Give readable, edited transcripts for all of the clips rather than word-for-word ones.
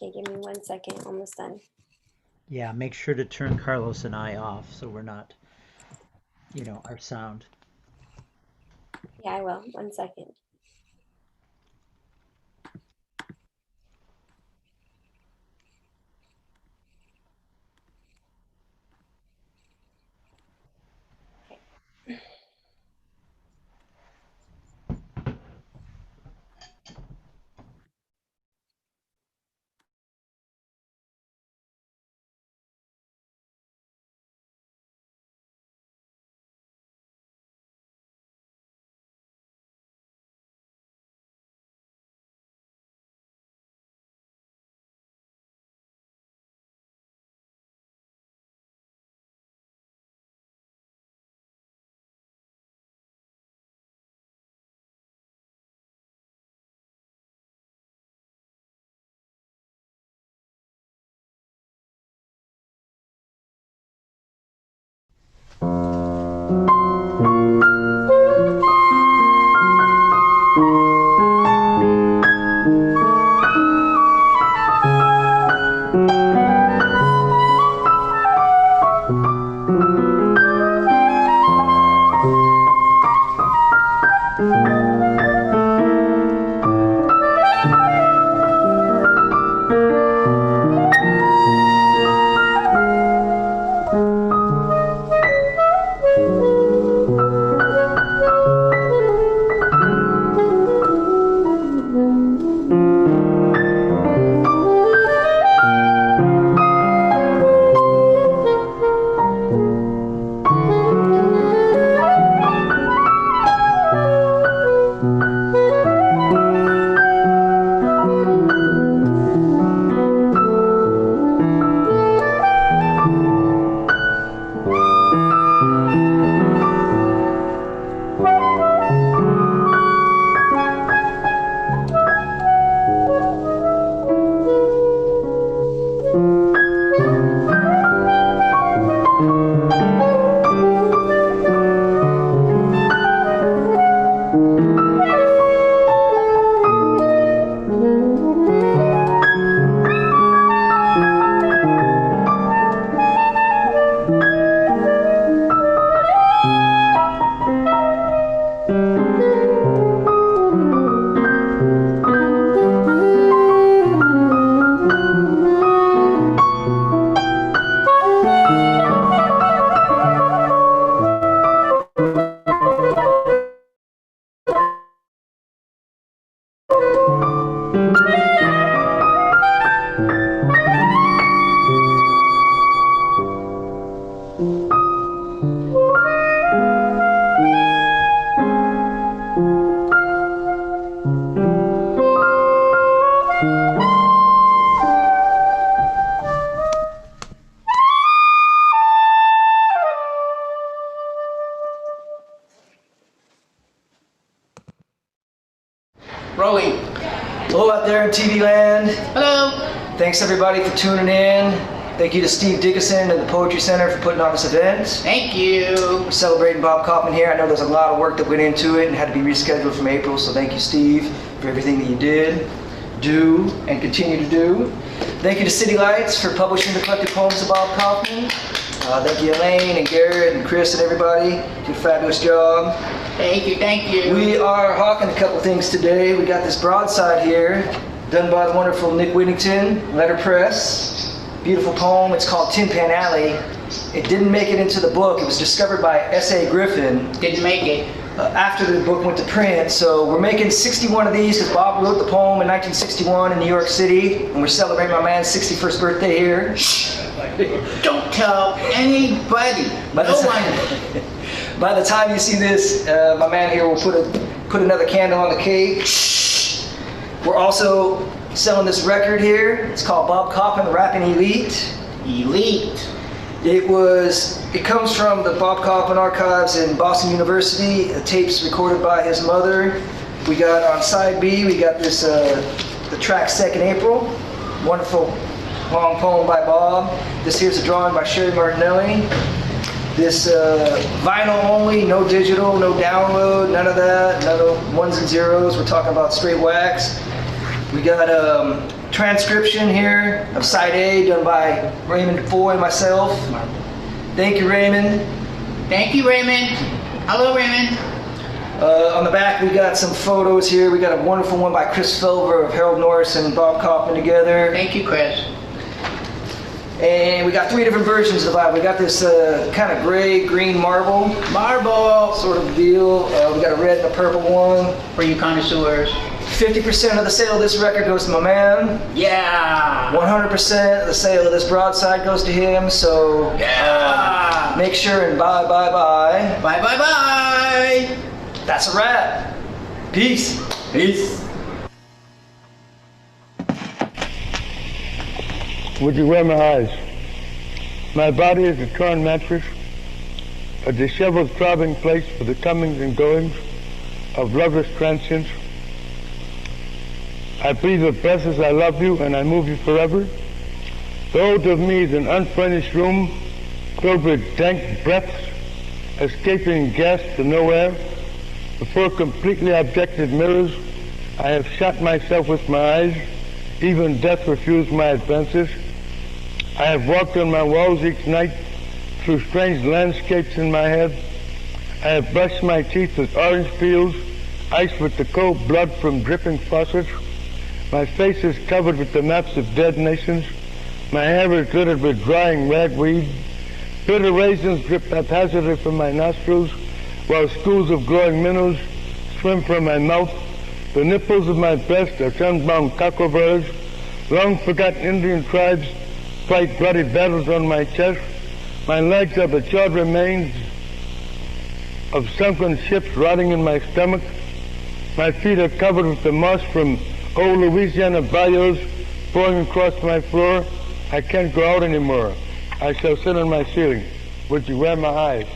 Okay, give me 1 second. Almost done. Yeah, make sure to turn Carlos and I off so we're not, our sound. Yeah, I will. 1 second. Okay. Rolling. Hello out there in TV land. Hello. Thanks everybody for tuning in. Thank you to Steve Dickinson and the Poetry Center for putting on this event. Thank you. We're celebrating Bob Kaufman here. I know there's a lot of work that went into it and had to be rescheduled from April, so thank you, Steve, for everything that you did, do, and continue to do. Thank you to City Lights for publishing the collected poems of Bob Kaufman. Thank you, Elaine and Garrett and Chris and everybody. You did a fabulous job. Thank you, thank you. We are hawking a couple things today. We got this broadside here, done by the wonderful Nick Whittington, letterpress. Beautiful poem. It's called Tin Pan Alley. It didn't make it into the book. It was discovered by S.A. Griffin. Didn't make it. After the book went to print. So we're making 61 of these because Bob wrote the poem in 1961 in New York City, and we're celebrating my man's 61st birthday here. Don't tell anybody. No one. By the time you see this, my man here will put another candle on the cake. We're also selling this record here. It's called Bob Kaufman, Rapping Elite. Elite. It comes from the Bob Kaufman archives in Boston University. The tape's recorded by his mother. We got on side B, we got this, the track Second April. Wonderful long poem by Bob. This here's a drawing by Sherry Martinelli. This vinyl only, no digital, no download, none of that, none of ones and zeros. We're talking about straight wax. We got transcription here of side A done by Raymond Foye and myself. Thank you, Raymond. Thank you, Raymond. Hello, Raymond. On the back, we got some photos here. We got a wonderful one by Chris Felver of Harold Norris and Bob Kaufman together. Thank you, Chris. And we got 3 different versions of the Bible. We got this kind of gray, green marble sort of deal. We got a red and a purple one. For you connoisseurs. 50% of the sale of this record goes to my man. Yeah. 100% of the sale of this broadside goes to him. So Yeah. make sure and buy. Bye, bye, bye. That's a wrap. Peace. Peace. Would you wear my eyes? My body is a torn mattress, a disheveled throbbing place for the comings and goings of loveless transience. I breathe with breath as I love you and I move you forever. The odor of me is an unfurnished room filled with dank breaths, escaping gas to nowhere. Before completely objective mirrors, I have shot myself with my eyes. Even death refused my advances. I have walked on my walls each night through strange landscapes in my head. I have brushed my teeth with orange peels, iced with the cold blood from dripping faucets. My face is covered with the maps of dead nations. My hair is littered with drying ragweed. Bitter raisins drip haphazardly from my nostrils, while schools of glowing minnows swim from my mouth. The nipples of my breast are sunbound cockleburrs. Long-forgotten Indian tribes fight bloody battles on my chest. My legs are the charred remains of sunken ships rotting in my stomach. My feet are covered with the moss from old Louisiana bayous pouring across my floor. I can't go out anymore. I shall sit on my ceiling. Would you wear my eyes?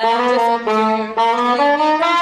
And disappear, leaving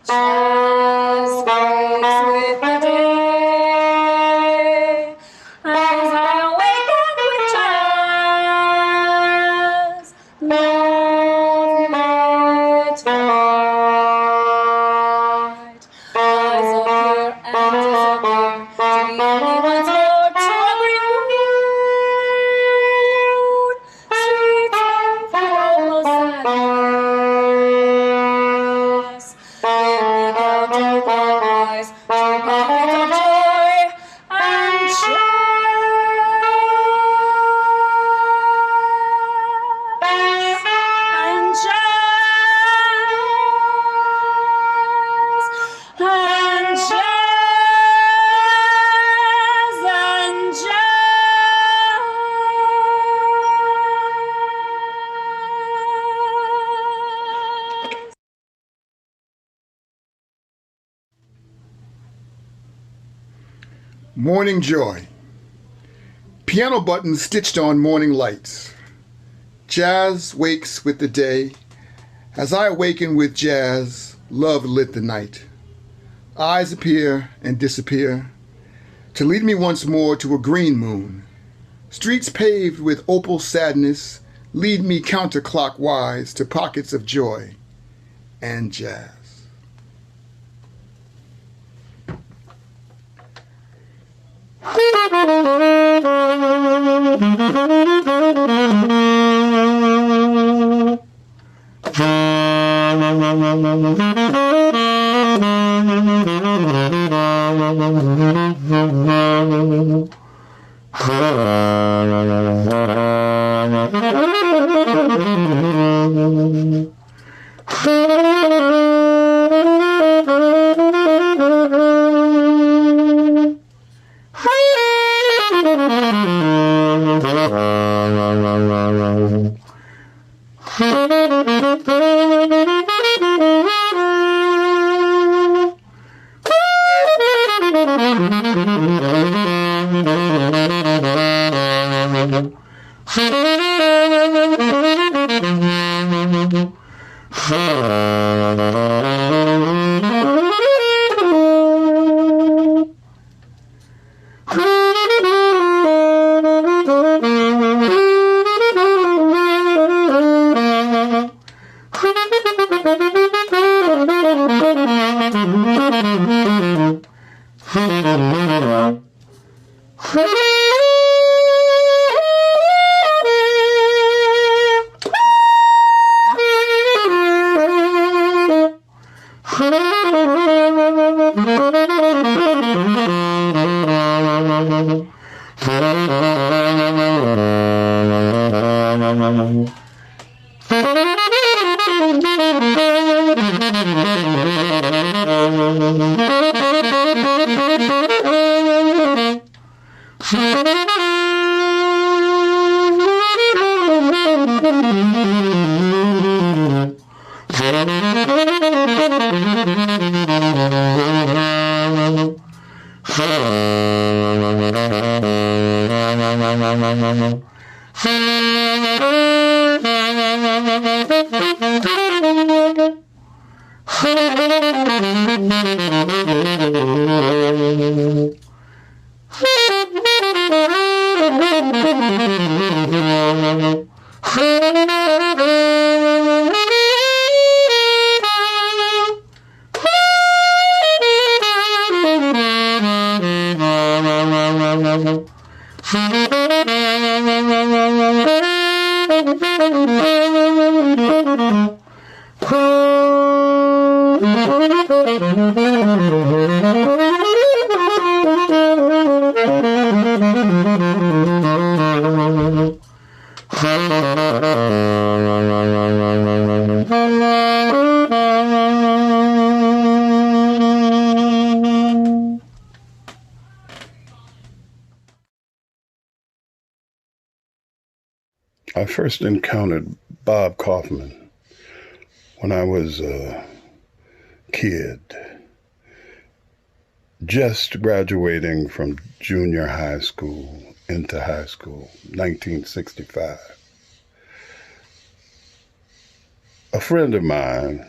Jazz wakes with the day. As I awaken with jazz, love midnight. Eyes appear and disappear to be only once more to every mood. Sweet love with almost sadness. Give me counterpoise to pockets of joy and Morning joy. Piano buttons stitched on morning lights. Jazz wakes with the day. As I awaken with jazz, love lit the night. Eyes appear and disappear to lead me once more to a green moon. Streets paved with opal sadness lead me counterclockwise to pockets of joy and jazz. I first encountered Bob Kaufman when I was a kid, just graduating from junior high school into high school, 1965. A friend of mine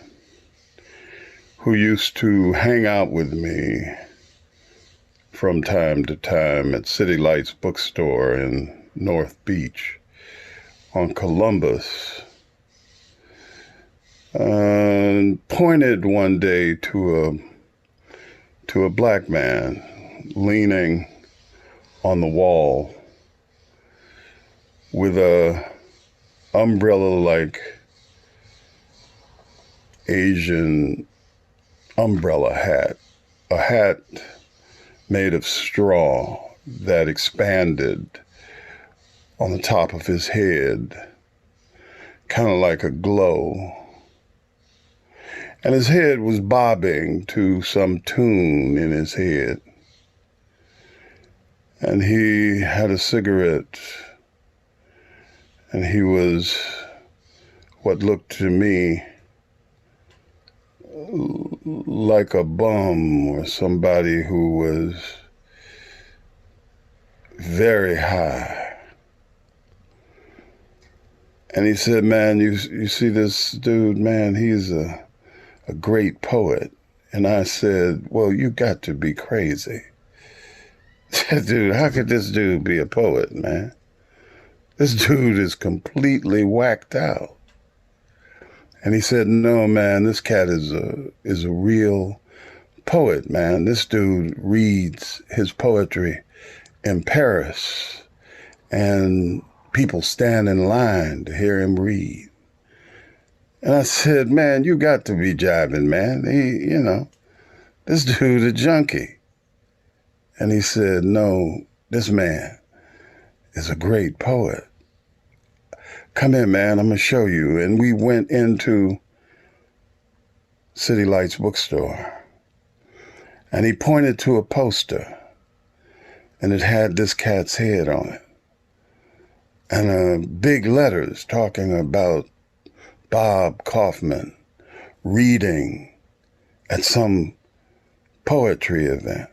who used to hang out with me from time to time at City Lights bookstore in North Beach on Columbus, pointed one day to a black man leaning on the wall with a umbrella-like Asian umbrella hat, a hat made of straw that expanded on the top of his head, kind of like a glow. And his head was bobbing to some tune in his head. And he had a cigarette, and he was what looked to me like a bum or somebody who was very high. And he said, man, you see this dude, man, he's a great poet. And I said, well, you got to be crazy. Dude, how could this dude be a poet, man? This dude is completely whacked out. And he said, no, man, this cat is a real poet, man. This dude reads his poetry in Paris, and people stand in line to hear him read. And I said, man, you got to be jiving, man. This dude a junkie. And he said, no, this man is a great poet. Come in, man, I'm gonna show you. And we went into City Lights bookstore, and he pointed to a poster, and it had this cat's head on it, and big letters talking about Bob Kaufman reading at some poetry event.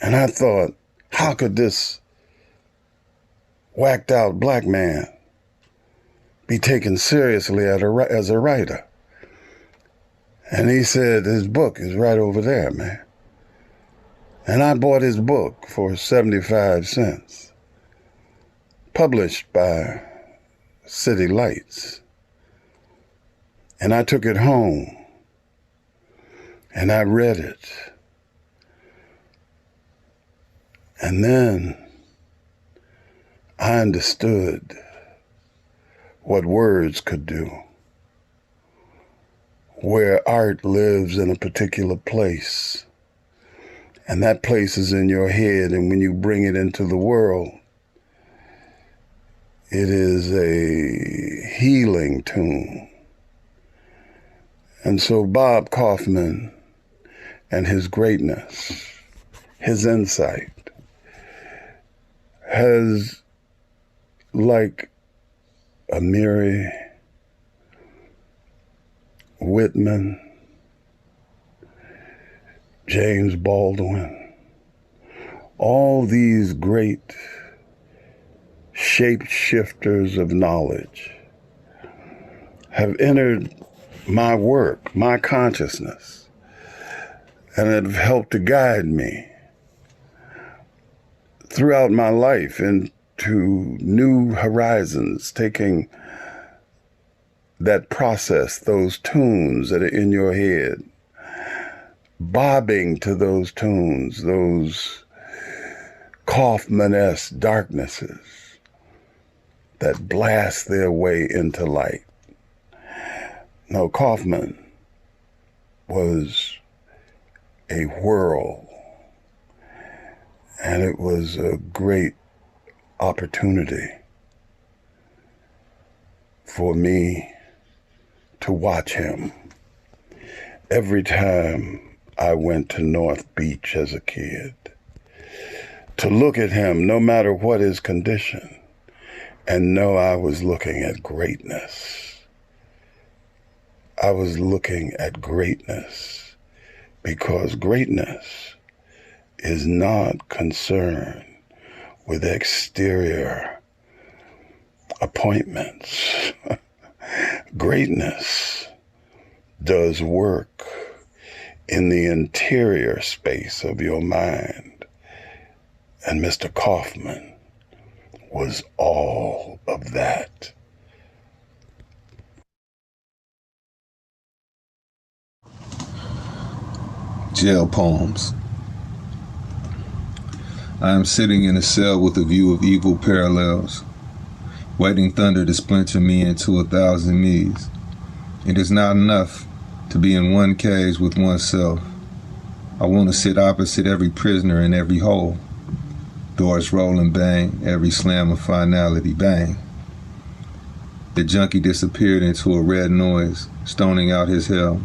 And I thought, how could this whacked out black man be taken seriously as a writer? And he said, his book is right over there, man. And I bought his book for 75 cents, published by City Lights. And I took it home and I read it. And then I understood what words could do, where art lives in a particular place, and that place is in your head, and when you bring it into the world, it is a healing tune. And so Bob Kaufman and his greatness, his insight, has, like Amiri, Whitman, James Baldwin, all these great shapeshifters of knowledge have entered my work, my consciousness, and have helped to guide me throughout my life into new horizons, taking that process, those tunes that are in your head, bobbing to those tunes, those Kaufman-esque darknesses that blast their way into light. No, Kaufman was a whirl, and it was a great opportunity for me to watch him every time I went to North Beach as a kid, to look at him no matter what his condition, and know I was looking at greatness. I was looking at greatness because greatness is not concerned with exterior appointments. Greatness does work in the interior space of your mind. And Mr. Kaufman was all of that. Jail poems. I am sitting in a cell with a view of evil parallels, waiting thunder to splinter me into 1,000 me's. It is not enough to be in one cage with oneself. I want to sit opposite every prisoner in every hole. Doors roll and bang, every slam of finality, bang. The junkie disappeared into a red noise, stoning out his hell.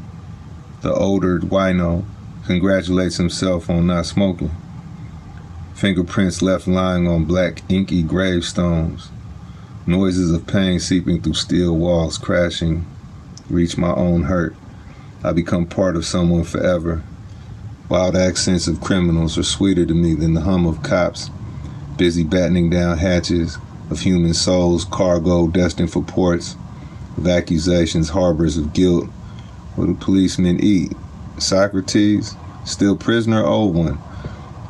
The older wino congratulates himself on not smoking. Fingerprints left lying on black, inky gravestones. Noises of pain seeping through steel walls, crashing, reach my own hurt. I become part of someone forever. Wild accents of criminals are sweeter to me than the hum of cops, busy battening down hatches of human souls, cargo destined for ports, of accusations, harbors of guilt. What do policemen eat? Socrates? Still prisoner, old one.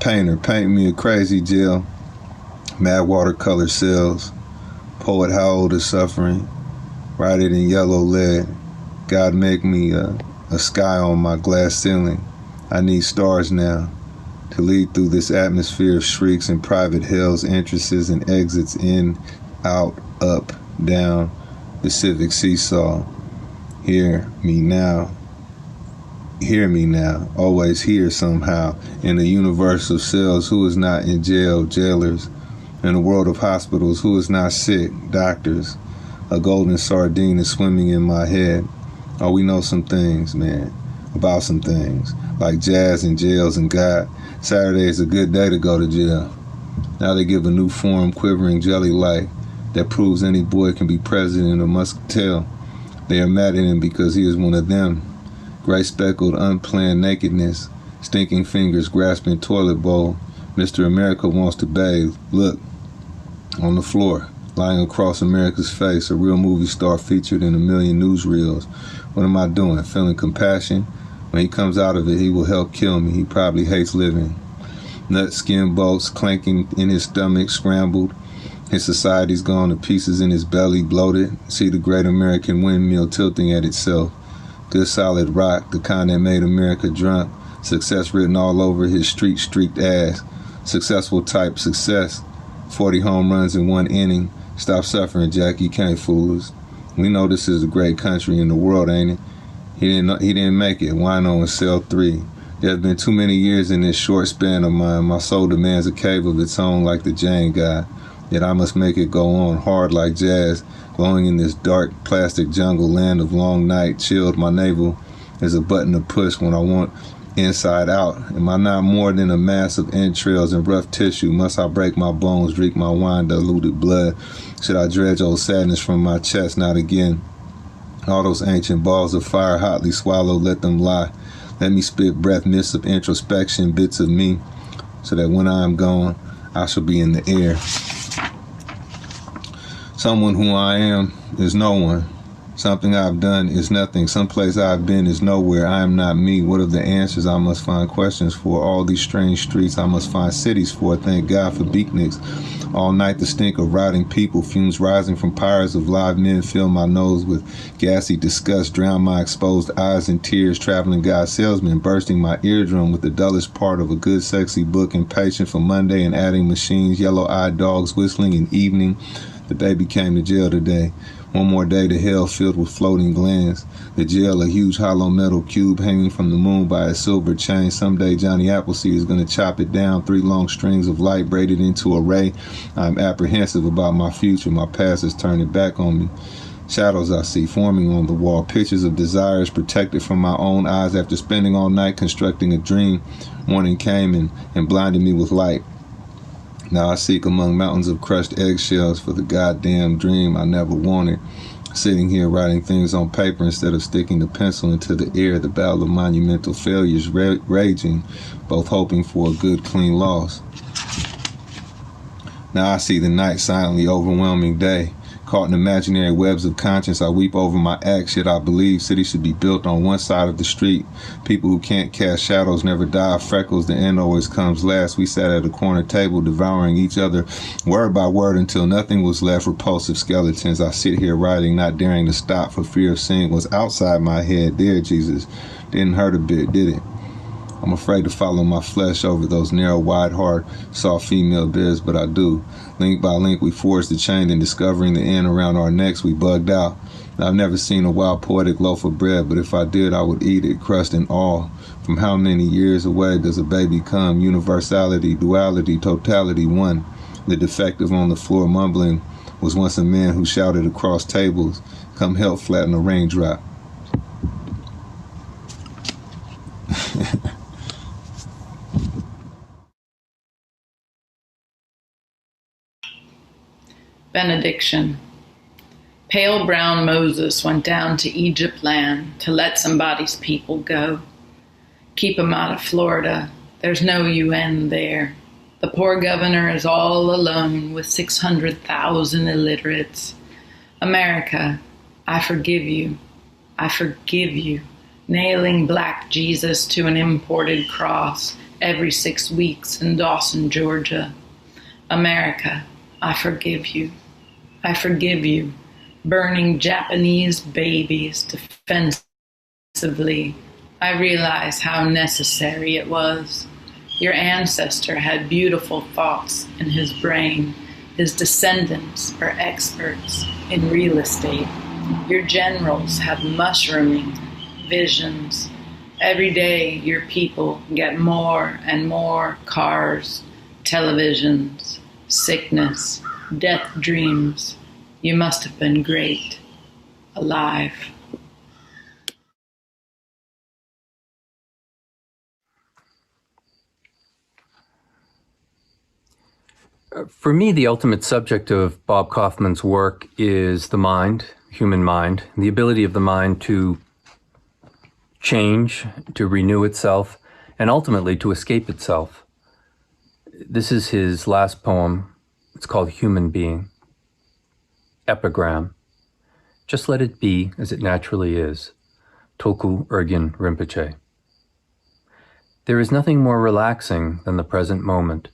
Painter, paint me a crazy jail. Mad watercolor cells. Poet, how old is suffering? Write it in yellow lead. God make me a sky on my glass ceiling. I need stars now to lead through this atmosphere of shrieks and private hells, entrances and exits, in, out, up, down, the civic seesaw. Hear me now. Hear me now, always here somehow, in the universe of cells. Who is not in jail? Jailers. In a world of hospitals, who is not sick? Doctors. A golden sardine is swimming in my head. Oh, we know some things, man, about some things, like jazz and jails and God. Saturday is a good day to go to jail. Now they give a new form, quivering jelly light, that proves any boy can be president of Muscatel. They are mad at him because he is one of them. Gray speckled, unplanned nakedness, stinking fingers grasping toilet bowl. Mr. America wants to bathe. Look, on the floor, lying across America's face, a real movie star featured in 1,000,000 newsreels. What am I doing? Feeling compassion? When he comes out of it, he will help kill me. He probably hates living. Nut skin bolts clanking in his stomach, scrambled. His society's gone to pieces in his belly, bloated. See the great American windmill tilting at itself. Good solid rock, the kind that made America drunk. Success written all over his streaked ass. Successful type success. 40 home runs in one inning. Stop suffering, Jack. You can't fool us. We know this is a great country in the world, ain't it? He didn't make it. Wino in cell 3. There have been too many years in this short span of mine. My soul demands a cave of its own like the Jane guy. Yet I must make it go on, hard like jazz, glowing in this dark plastic jungle land of long night. Chilled, my navel is a button to push when I want inside out. Am I not more than a mass of entrails and rough tissue? Must I break my bones, drink my wine, diluted blood? Should I dredge old sadness from my chest? Not again. All those ancient balls of fire hotly swallowed, let them lie. Let me spit breath, mists of introspection, bits of me, so that when I am gone, I shall be in the air. Someone who I am is no one. Something I've done is nothing. Someplace I've been is nowhere. I am not me. What are the answers I must find questions for? All these strange streets I must find cities for. Thank God for beatniks. All night the stink of rotting people, fumes rising from pyres of live men fill my nose with gassy disgust, drown my exposed eyes in tears. Traveling guy salesman bursting my eardrum with the dullest part of a good sexy book, impatient for Monday and adding machines, yellow-eyed dogs whistling in evening. The baby came to jail today. One more day to hell filled with floating glands. The jail, a huge hollow metal cube hanging from the moon by a silver chain. Someday Johnny Appleseed is going to chop it down. 3 long strings of light braided into a ray. I'm apprehensive about my future. My past is turning back on me. Shadows I see forming on the wall. Pictures of desires protected from my own eyes after spending all night constructing a dream. Morning came and blinded me with light. Now I seek among mountains of crushed eggshells for the goddamn dream I never wanted. Sitting here writing things on paper instead of sticking the pencil into the air, the battle of monumental failures raging, both hoping for a good, clean loss. Now I see the night silently overwhelming day, Caught in imaginary webs of conscience, I weep over my acts, yet I believe cities should be built on one side of the street. People who can't cast shadows never die of freckles, the end always comes last. We sat at a corner table devouring each other word by word until nothing was left, repulsive skeletons. I sit here writing, not daring to stop for fear of seeing what's outside my head. Dear Jesus, didn't hurt a bit, did it? I'm afraid to follow my flesh over those narrow, wide, hard, soft female beds, but I do. Link by link, we forged the chain, and discovering the end around our necks, we bugged out. I've never seen a wild, poetic loaf of bread, but if I did, I would eat it, crushed in awe. From how many years away does a baby come? Universality, duality, totality, one. The defective on the floor mumbling was once a man who shouted across tables, "Come help flatten a raindrop." Benediction. Pale brown Moses went down to Egypt land to let somebody's people go. Keep 'em out of Florida. There's no UN there. The poor governor is all alone with 600,000 illiterates. America, I forgive you. I forgive you. Nailing black Jesus to an imported cross every 6 weeks in Dawson, Georgia. America, I forgive you. I forgive you. Burning Japanese babies defensively. I realize how necessary it was. Your ancestor had beautiful thoughts in his brain. His descendants are experts in real estate. Your generals have mushrooming visions. Every day your people get more and more cars, televisions, sickness, death dreams. You must have been great. Alive. For me, the ultimate subject of Bob Kaufman's work is the mind, human mind, the ability of the mind to change, to renew itself, and ultimately to escape itself. This is his last poem. It's called Human Being. Epigram. Just let it be as it naturally is. Tulku Urgyen Rinpoche. There is nothing more relaxing than the present moment.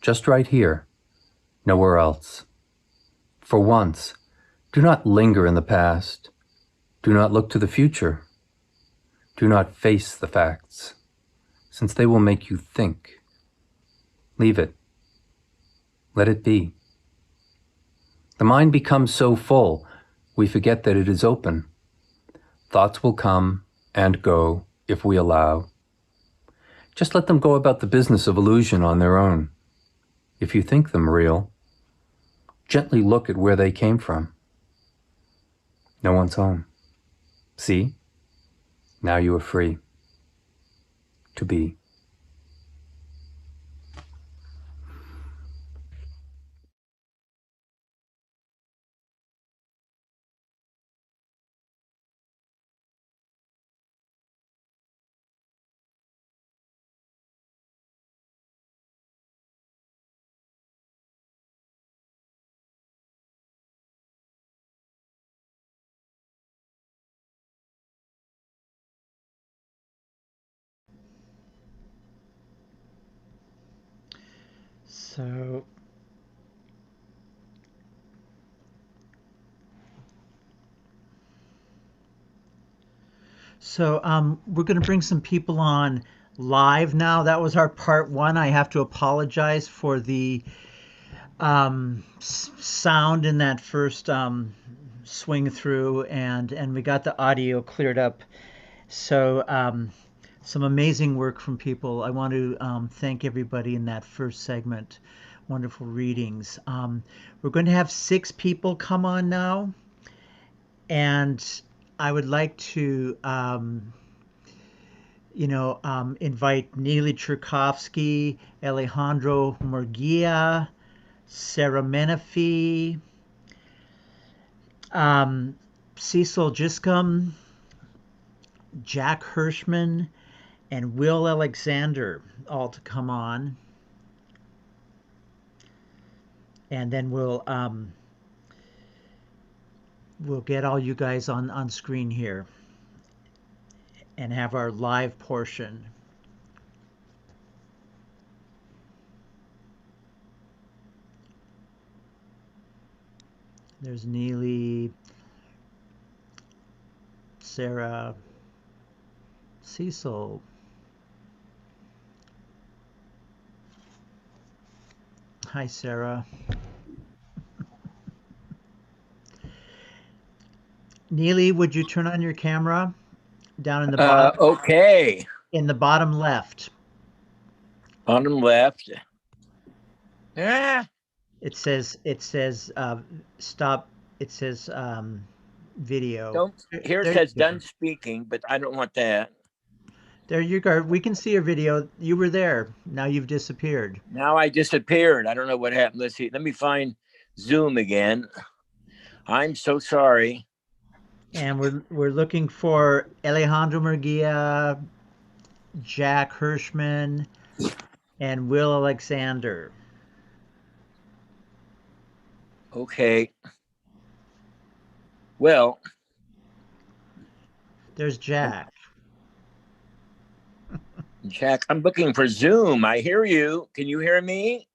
Just right here. Nowhere else. For once, do not linger in the past. Do not look to the future. Do not face the facts, since they will make you think. Leave it. Let it be. The mind becomes so full, we forget that it is open. Thoughts will come and go if we allow. Just let them go about the business of illusion on their own. If you think them real, gently look at where they came from. No one's home. See? Now you are free to be. So we're going to bring some people on live now. That was our part one. I have to apologize for the sound in that first swing through, and we got the audio cleared up. So some amazing work from people. I want to thank everybody in that first segment. Wonderful readings. We're going to have 6 people come on now, and I would like to invite Neeli Cherkovski, Alejandro Murguia, Sarah Menifee, Cecil Giscombe, Jack Hirschman, and Will Alexander all to come on. And then we'll we'll get all you guys on screen here and have our live portion. There's Neeli, Sarah, Cecil. Hi, Sarah. Neeli, would you turn on your camera down in the bottom? Okay. In the bottom left. Bottom left. Ah. It says stop. It says video. Here it says done speaking, but I don't want that. There you go. We can see your video. You were there. Now you've disappeared. Now I disappeared. I don't know what happened. Let's see. Let me find Zoom again. I'm so sorry. And we're looking for Alejandro Murguia, Jack Hirschman, and Will Alexander. Okay. Well, there's Jack. Jack, I'm looking for Zoom. I hear you. Can you hear me?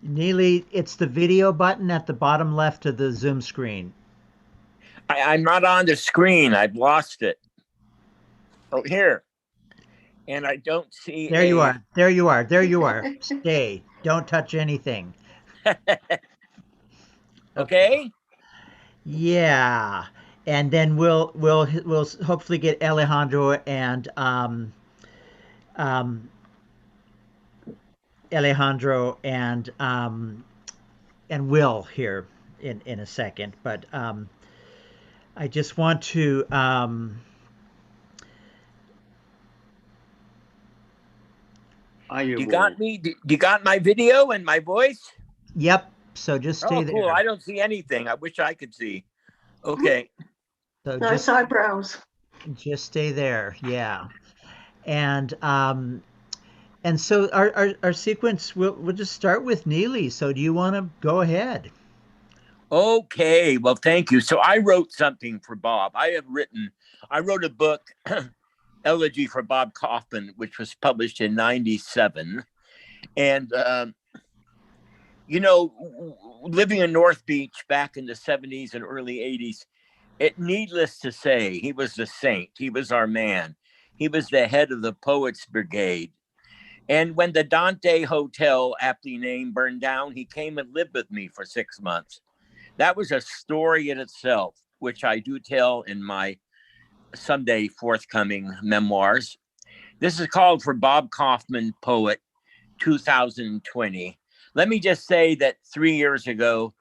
Neeli, it's the video button at the bottom left of the Zoom screen. I'm not on the screen. I've lost it. Oh, here. And I don't see. There you are. There you are. There you are. Stay. Don't touch anything. Okay. Yeah. And then we'll hopefully get Alejandro and Will here in a second, but I just want to you got me? You got my video and my voice? Yep. So just stay there. Cool. I don't see anything. I wish I could see. Okay. So nice eyebrows. Just stay there. Yeah. And so our sequence, we'll just start with Neeli. So do you want to go ahead? Okay. Well, thank you. So I wrote something for Bob. I wrote a book, Elegy for Bob Kaufman, which was published in 97. And, living in North Beach back in the 70s and early 80s, needless to say, he was the saint. He was our man. He was the head of the Poets Brigade. And when the Dante Hotel, aptly named, burned down, he came and lived with me for 6 months. That was a story in itself, which I do tell in my someday forthcoming memoirs. This is called For Bob Kaufman, Poet, 2020. Let me just say that 3 years ago,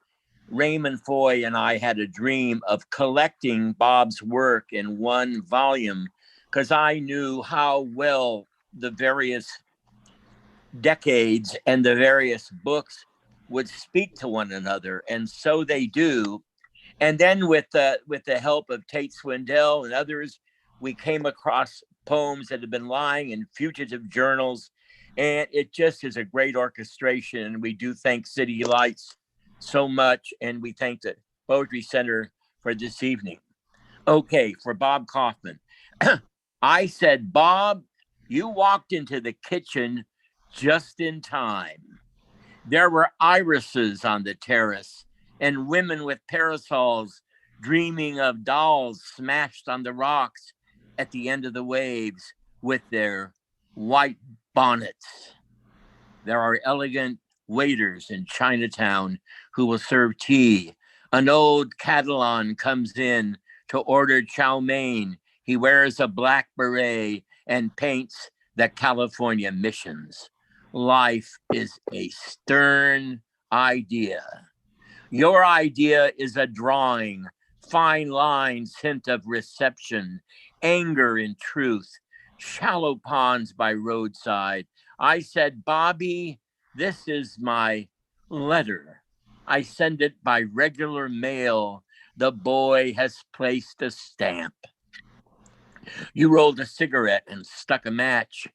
Raymond Foye and I had a dream of collecting Bob's work in one volume because I knew how well the various decades and the various books would speak to one another, and so they do. And then with the help of Tate Swindell and others, we came across poems that had been lying in fugitive journals, and it just is a great orchestration. And we do thank City Lights so much, and we thank the Poetry Center for this evening. Okay, for Bob Kaufman. I said, Bob, you walked into the kitchen just in time. There were irises on the terrace and women with parasols dreaming of dolls smashed on the rocks at the end of the waves with their white bonnets. There are elegant waiters in Chinatown who will serve tea. An old Catalan comes in to order chow mein. He wears a black beret and paints the California missions. Life is a stern idea. Your idea is a drawing, fine lines, hint of reception, anger in truth, shallow ponds by roadside. I said, Bobby, this is my letter. I send it by regular mail. The boy has placed a stamp. You rolled a cigarette and stuck a match.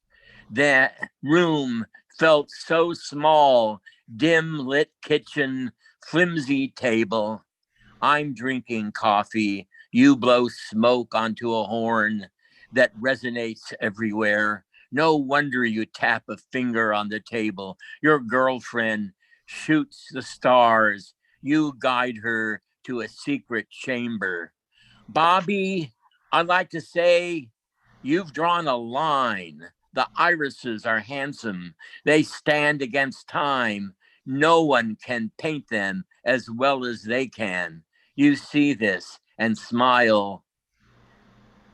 That room felt so small, dim lit kitchen, flimsy table. I'm drinking coffee. You blow smoke onto a horn that resonates everywhere. No wonder you tap a finger on the table. Your girlfriend shoots the stars. You guide her to a secret chamber. Bobby, I'd like to say you've drawn a line. The irises are handsome. They stand against time. No one can paint them as well as they can. You see this and smile.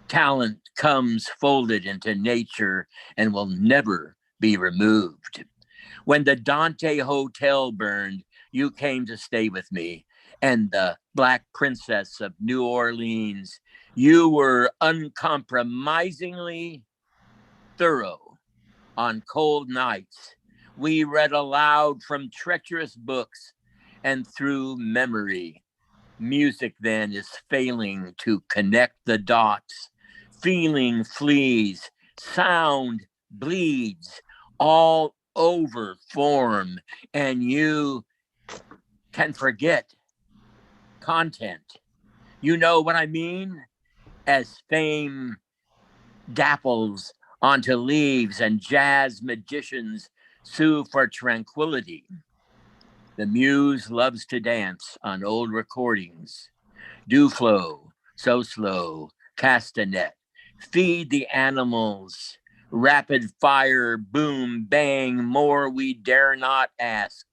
Talent comes folded into nature and will never be removed. When the Dante Hotel burned, you came to stay with me. And the Black Princess of New Orleans, you were uncompromisingly thorough. On cold nights, we read aloud from treacherous books and through memory. Music then is failing to connect the dots. Feeling flees, sound bleeds all over form, and you can forget content. You know what I mean? As fame dapples onto leaves and jazz magicians sue for tranquility, the muse loves to dance on old recordings. Do flow, so slow, castanet, feed the animals, rapid fire, boom, bang, more we dare not ask.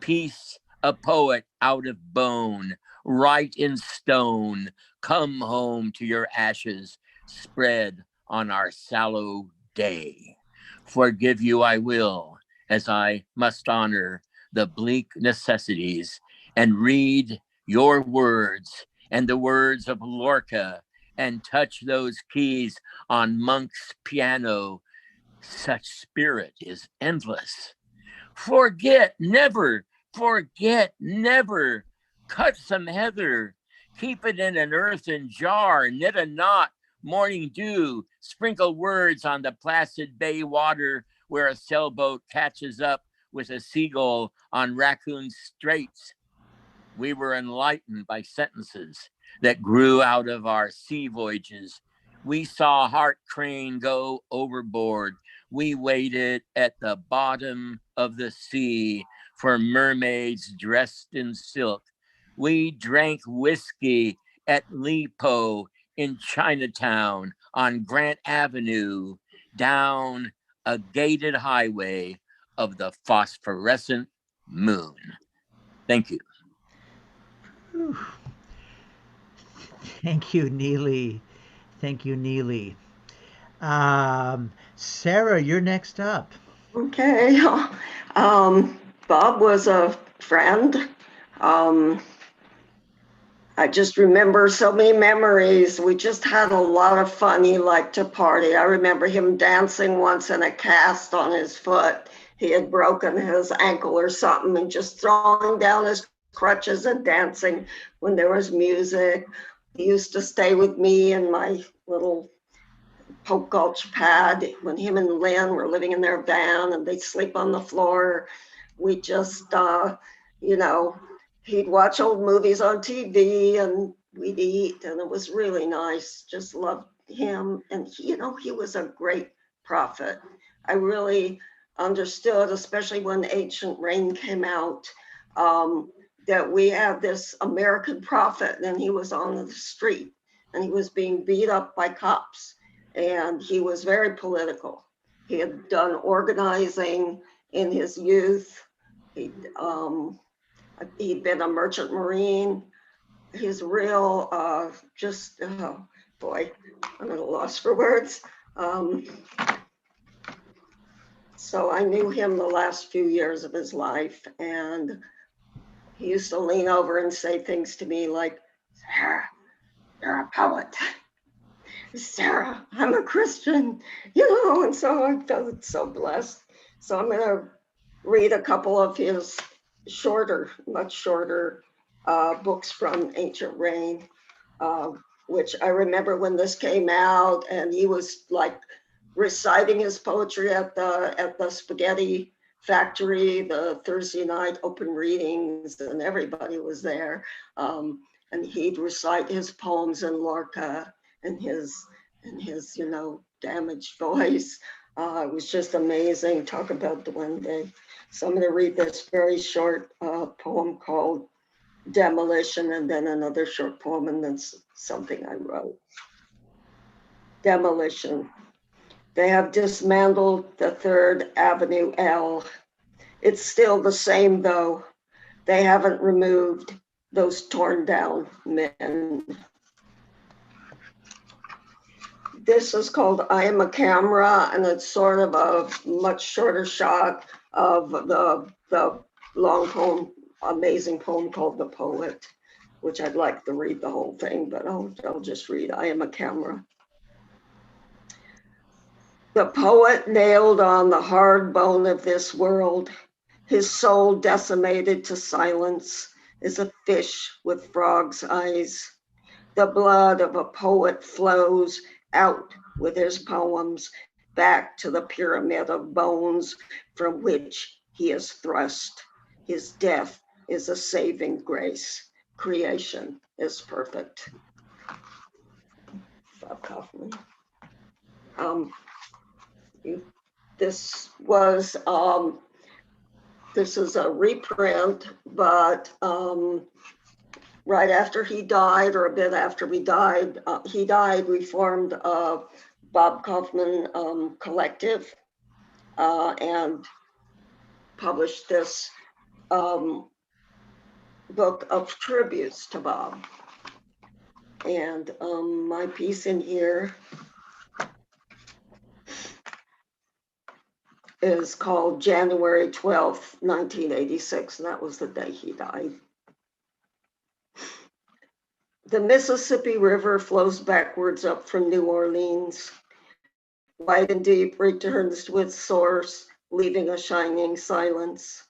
Peace, a poet out of bone, write in stone, come home to your ashes, spread on our sallow day. Forgive you I will, as I must honor the bleak necessities and read your words and the words of Lorca and touch those keys on Monk's piano. Such spirit is endless. Forget never, forget never. Cut some heather, keep it in an earthen jar, knit a knot, morning dew, sprinkle words on the placid bay water where a sailboat catches up with a seagull on Raccoon Straits. We were enlightened by sentences that grew out of our sea voyages. We saw Hart Crane go overboard. We waited at the bottom of the sea for mermaids dressed in silk. We drank whiskey at Lipo in Chinatown on Grant Avenue, down a gated highway of the phosphorescent moon. Thank you. Whew. Thank you, Neeli. Thank you, Neeli. Sarah, you're next up. Okay. Bob was a friend. I just remember so many memories. We just had a lot of fun. He liked to party. I remember him dancing once in a cast on his foot. He had broken his ankle or something and just throwing down his crutches and dancing when there was music. He used to stay with me in my little Polk Gulch pad when him and Lynn were living in their van and they'd sleep on the floor. We just, he'd watch old movies on TV and we'd eat, and it was really nice. Just loved him. And, he was a great prophet. I really understood, especially when Ancient Rain came out, that we had this American prophet and he was on the street and he was being beat up by cops. And he was very political. He had done organizing in his youth. He'd been a merchant marine. He's real, oh boy, I'm at a loss for words. So I knew him the last few years of his life, and he used to lean over and say things to me like, "Sarah, you're a poet. Sarah, I'm a Christian," and so I felt so blessed. So I'm gonna read a couple of his much shorter books from Ancient Rain, which I remember when this came out and he was like reciting his poetry at the Spaghetti Factory, the Thursday night open readings, and everybody was there. and he'd recite his poems in Lorca and his damaged voice. It was just amazing. Talk about duende. So I'm going to read this very short poem called Demolition, and then another short poem, and then something I wrote. Demolition. They have dismantled the 3rd Avenue L. It's still the same though. They haven't removed those torn down men. This is called I Am a Camera, and it's sort of a much shorter shot of the long poem, amazing poem called The Poet, which I'd like to read the whole thing, but I'll just read I Am a Camera. The poet nailed on the hard bone of this world, his soul decimated to silence, is a fish with frog's eyes. The blood of a poet flows out with his poems back to the pyramid of bones from which he is thrust. His death is a saving grace. Creation is perfect. Bob Kaufman. This is a reprint, but right after he died, or a bit after he died, we formed a Bob Kaufman collective and published this book of tributes to Bob. And my piece in here is called January 12th, 1986, and that was the day he died. The Mississippi River flows backwards up from New Orleans. Wide and deep returns to its source, leaving a shining silence.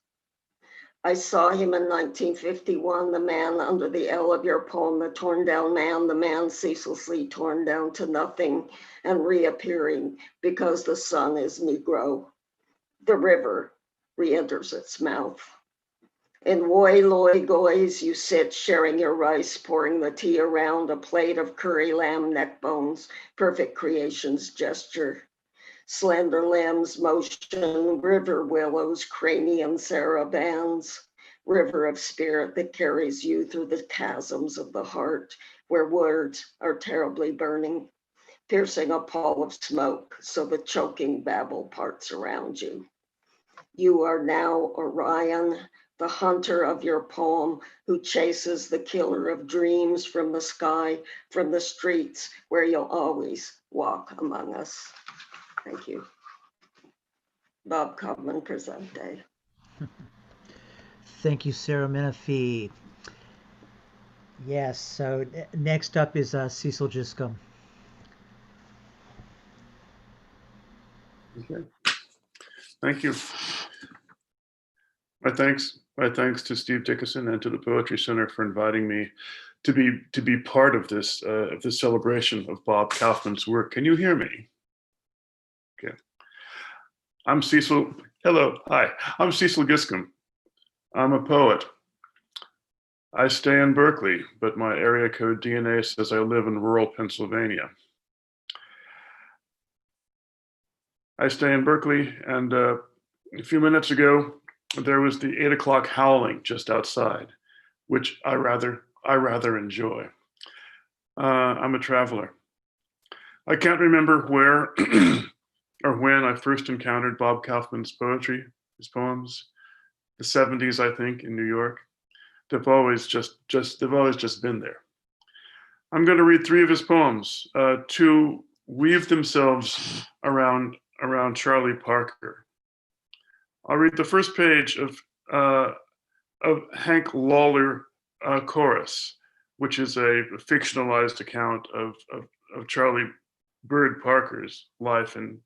I saw him in 1951, the man under the L of your poem, the torn down man, the man ceaselessly torn down to nothing and reappearing because the sun is Negro. The river re-enters its mouth. In Woy Loy Goys, you sit sharing your rice, pouring the tea around a plate of curry lamb neck bones, perfect creation's gesture. Slender limbs, motion, river willows, cranium sarabands, river of spirit that carries you through the chasms of the heart where words are terribly burning, piercing a pall of smoke so the choking babble parts around you. You are now Orion, the hunter of your poem, who chases the killer of dreams from the sky, from the streets where you'll always walk among us. Thank you. Bob Kaufman, Presente. Thank you, Sarah Menifee. Yes, so next up is Cecil Giscombe. Okay. Thank you. My thanks to Steve Dickinson and to the Poetry Center for inviting me to be part of this celebration of Bob Kaufman's work. Can you hear me? Okay. I'm Cecil. Hello. Hi. I'm Cecil Giscombe. I'm a poet. I stay in Berkeley, but my area code DNA says I live in rural Pennsylvania. I stay in Berkeley, and a few minutes ago, there was the 8 o'clock howling just outside, which I rather enjoy. I'm a traveler. I can't remember where or when I first encountered Bob Kaufman's poetry, his poems, the 70s, I think, in New York. They've always just been there. I'm going to read 3 of his poems to weave themselves around Charlie Parker. I'll read the first page of Hank Lawler Chorus, which is a fictionalized account of Charlie Bird Parker's life and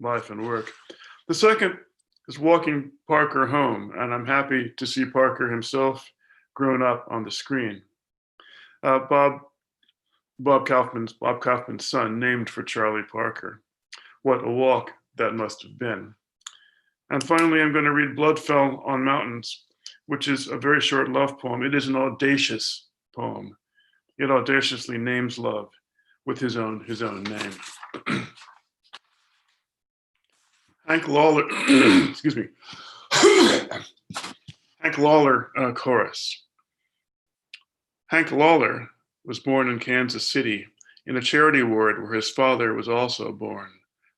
work. The second is Walking Parker Home, and I'm happy to see Parker himself grown up on the screen. Bob Kaufman's son, named for Charlie Parker. What a walk that must have been. And finally, I'm going to read Blood Fell on Mountains, which is a very short love poem. It is an audacious poem. yet audaciously names love with his own name. Hank Lawler, excuse me. Hank Lawler chorus. Hank Lawler was born in Kansas City in a charity ward where his father was also born,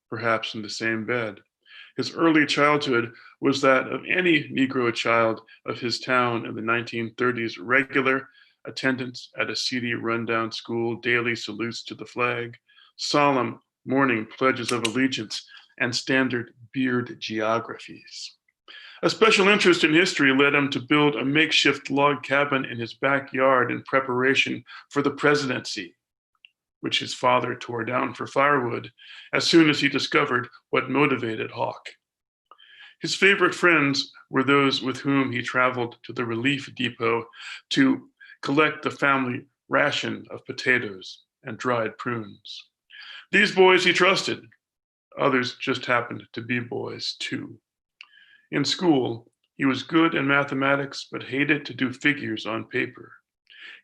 perhaps in the same bed. His early childhood was that of any Negro child of his town in the 1930s, regular attendance at a seedy rundown school, daily salutes to the flag, solemn morning pledges of allegiance, and standard beard geographies. A special interest in history led him to build a makeshift log cabin in his backyard in preparation for the presidency, which his father tore down for firewood as soon as he discovered what motivated Hawk. His favorite friends were those with whom he traveled to the relief depot to collect the family ration of potatoes and dried prunes. These boys he trusted. Others just happened to be boys too. In school, he was good in mathematics, but hated to do figures on paper.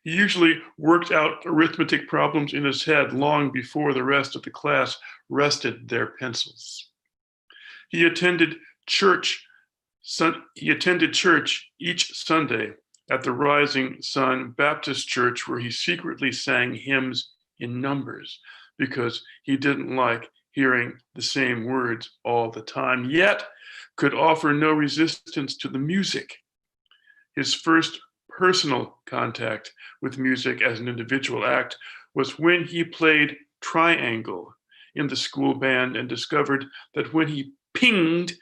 He usually worked out arithmetic problems in his head long before the rest of the class rested their pencils. He attended church each Sunday at the Rising Sun Baptist Church, where he secretly sang hymns in numbers because he didn't like hearing the same words all the time, yet could offer no resistance to the music. His first personal contact with music as an individual act was when he played triangle in the school band and discovered that when he pinged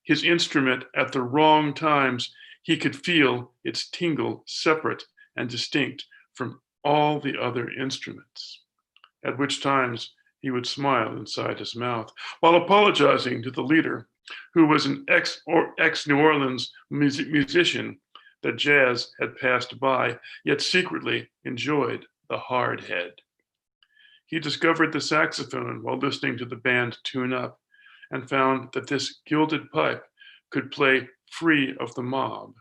his instrument at the wrong times, he could feel its tingle separate and distinct from all the other instruments, at which times he would smile inside his mouth while apologizing to the leader, who was an ex-New Orleans musician that jazz had passed by, yet secretly enjoyed the hard head. He discovered the saxophone while listening to the band tune up and found that this gilded pipe could play free of the mob.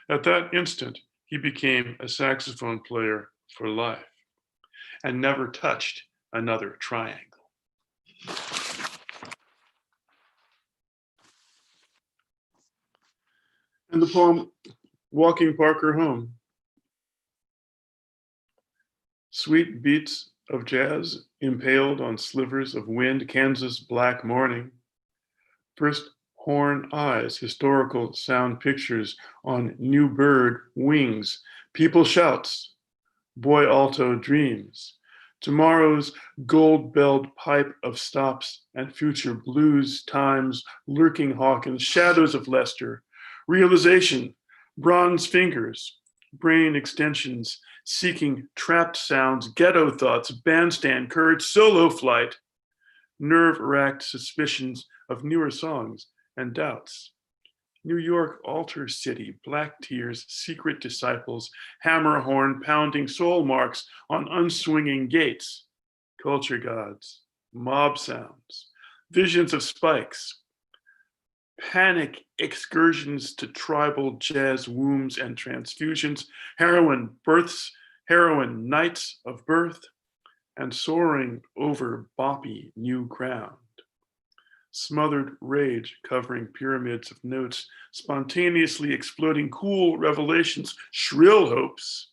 At that instant, he became a saxophone player for life and never touched another triangle. And the poem, Walking Parker Home. Sweet beats of jazz impaled on slivers of wind, Kansas black morning. First horn eyes, historical sound pictures on new bird wings. People shouts, boy alto dreams. Tomorrow's gold-belled pipe of stops and future blues times, lurking Hawkins, shadows of Lester, realization, bronze fingers, brain extensions, seeking trapped sounds, ghetto thoughts, bandstand courage, solo flight, nerve-racked suspicions of newer songs and doubts. New York altar city, black tears, secret disciples, hammer horn pounding soul marks on unswinging gates, culture gods, mob sounds, visions of spikes, panic excursions to tribal jazz wombs and transfusions, heroin births, heroin nights of birth, and soaring over boppy new ground. Smothered rage covering pyramids of notes, spontaneously exploding cool revelations, shrill hopes,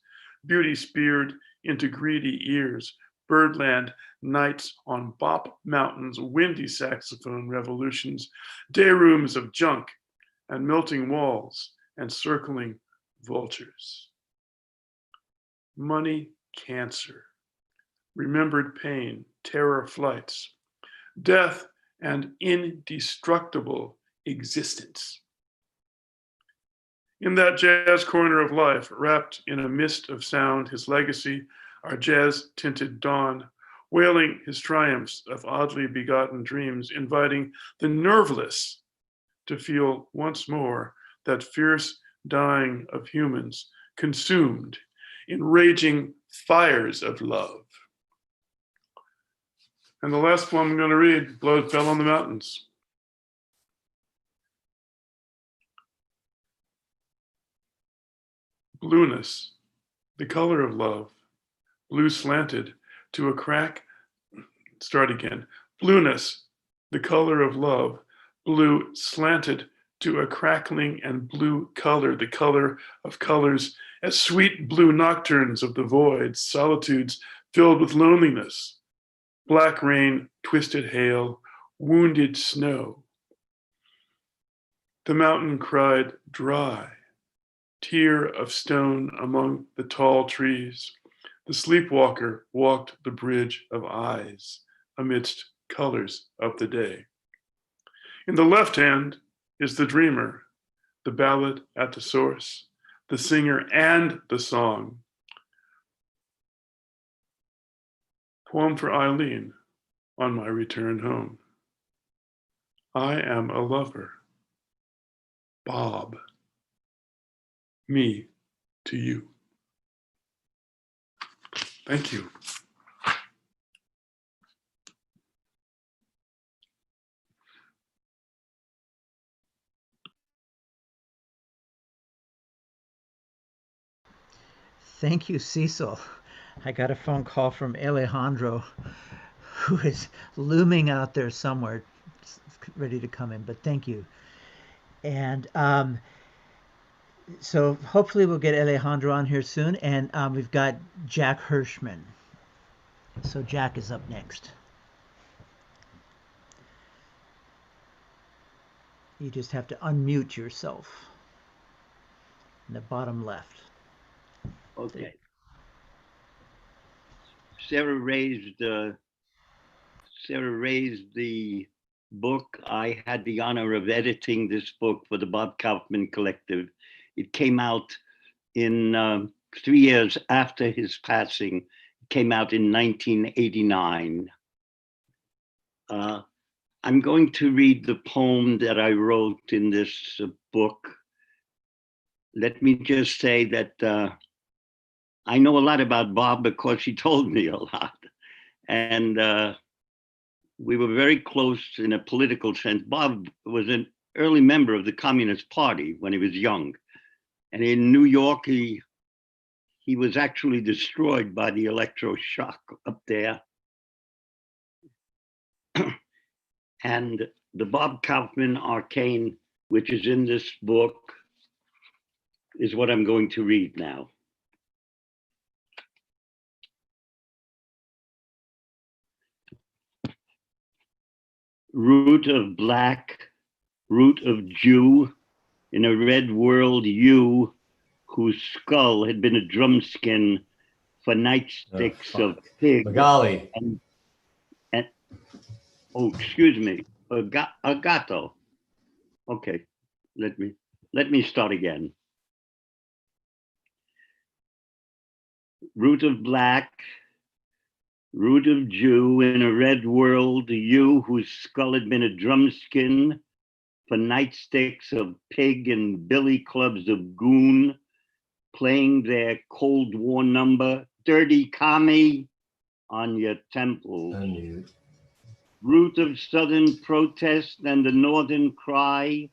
beauty speared into greedy ears, birdland nights on bop mountains, windy saxophone revolutions, day rooms of junk and melting walls and circling vultures. Money, cancer, remembered pain, terror flights, death, and indestructible existence. In that jazz corner of life, wrapped in a mist of sound, his legacy, our jazz-tinted dawn, wailing his triumphs of oddly begotten dreams, inviting the nerveless to feel once more that fierce dying of humans consumed in raging fires of love. And the last poem I'm going to read, Blood Fell on the Mountains. Blueness, the color of love, blue slanted to a crack. Start again. Blueness, the color of love, blue slanted to a crackling and blue color, the color of colors, as sweet blue nocturnes of the voids, solitudes filled with loneliness, black rain, twisted hail, wounded snow. The mountain cried dry, tear of stone among the tall trees. The sleepwalker walked the bridge of eyes amidst colors of the day. In the left hand is the dreamer, the ballad at the source, the singer and the song. Poem for Eileen on my return home. I am a lover. Bob. Me to you. Thank you. Thank you, Cecil. I got a phone call from Alejandro, who is looming out there somewhere, ready to come in, but thank you. And so hopefully we'll get Alejandro on here soon, and we've got Jack Hirschman. So Jack is up next. You just have to unmute yourself in the bottom left. Okay. Sarah raised the book. I had the honor of editing this book for the Bob Kaufman Collective. It came out in 3 years after his passing. It came out in 1989. I'm going to read the poem that I wrote in this book. Let me just say that I know a lot about Bob because he told me a lot. And we were very close in a political sense. Bob was an early member of the Communist Party when he was young. And in New York, he was actually destroyed by the electroshock up there. And the Bob Kaufman Arcane, which is in this book, is what I'm going to read now. Root of black, root of Jew, in a red world you, whose skull had been a drumskin for nightsticks of pig. Magali. And oh, excuse me, agato. Okay, let me start again. Root of black, root of Jew, in a red world, you whose skull had been a drumskin for nightsticks of pig and billy clubs of goon, playing their Cold War number, dirty commie, on your temple. Root of Southern protest and the Northern cry,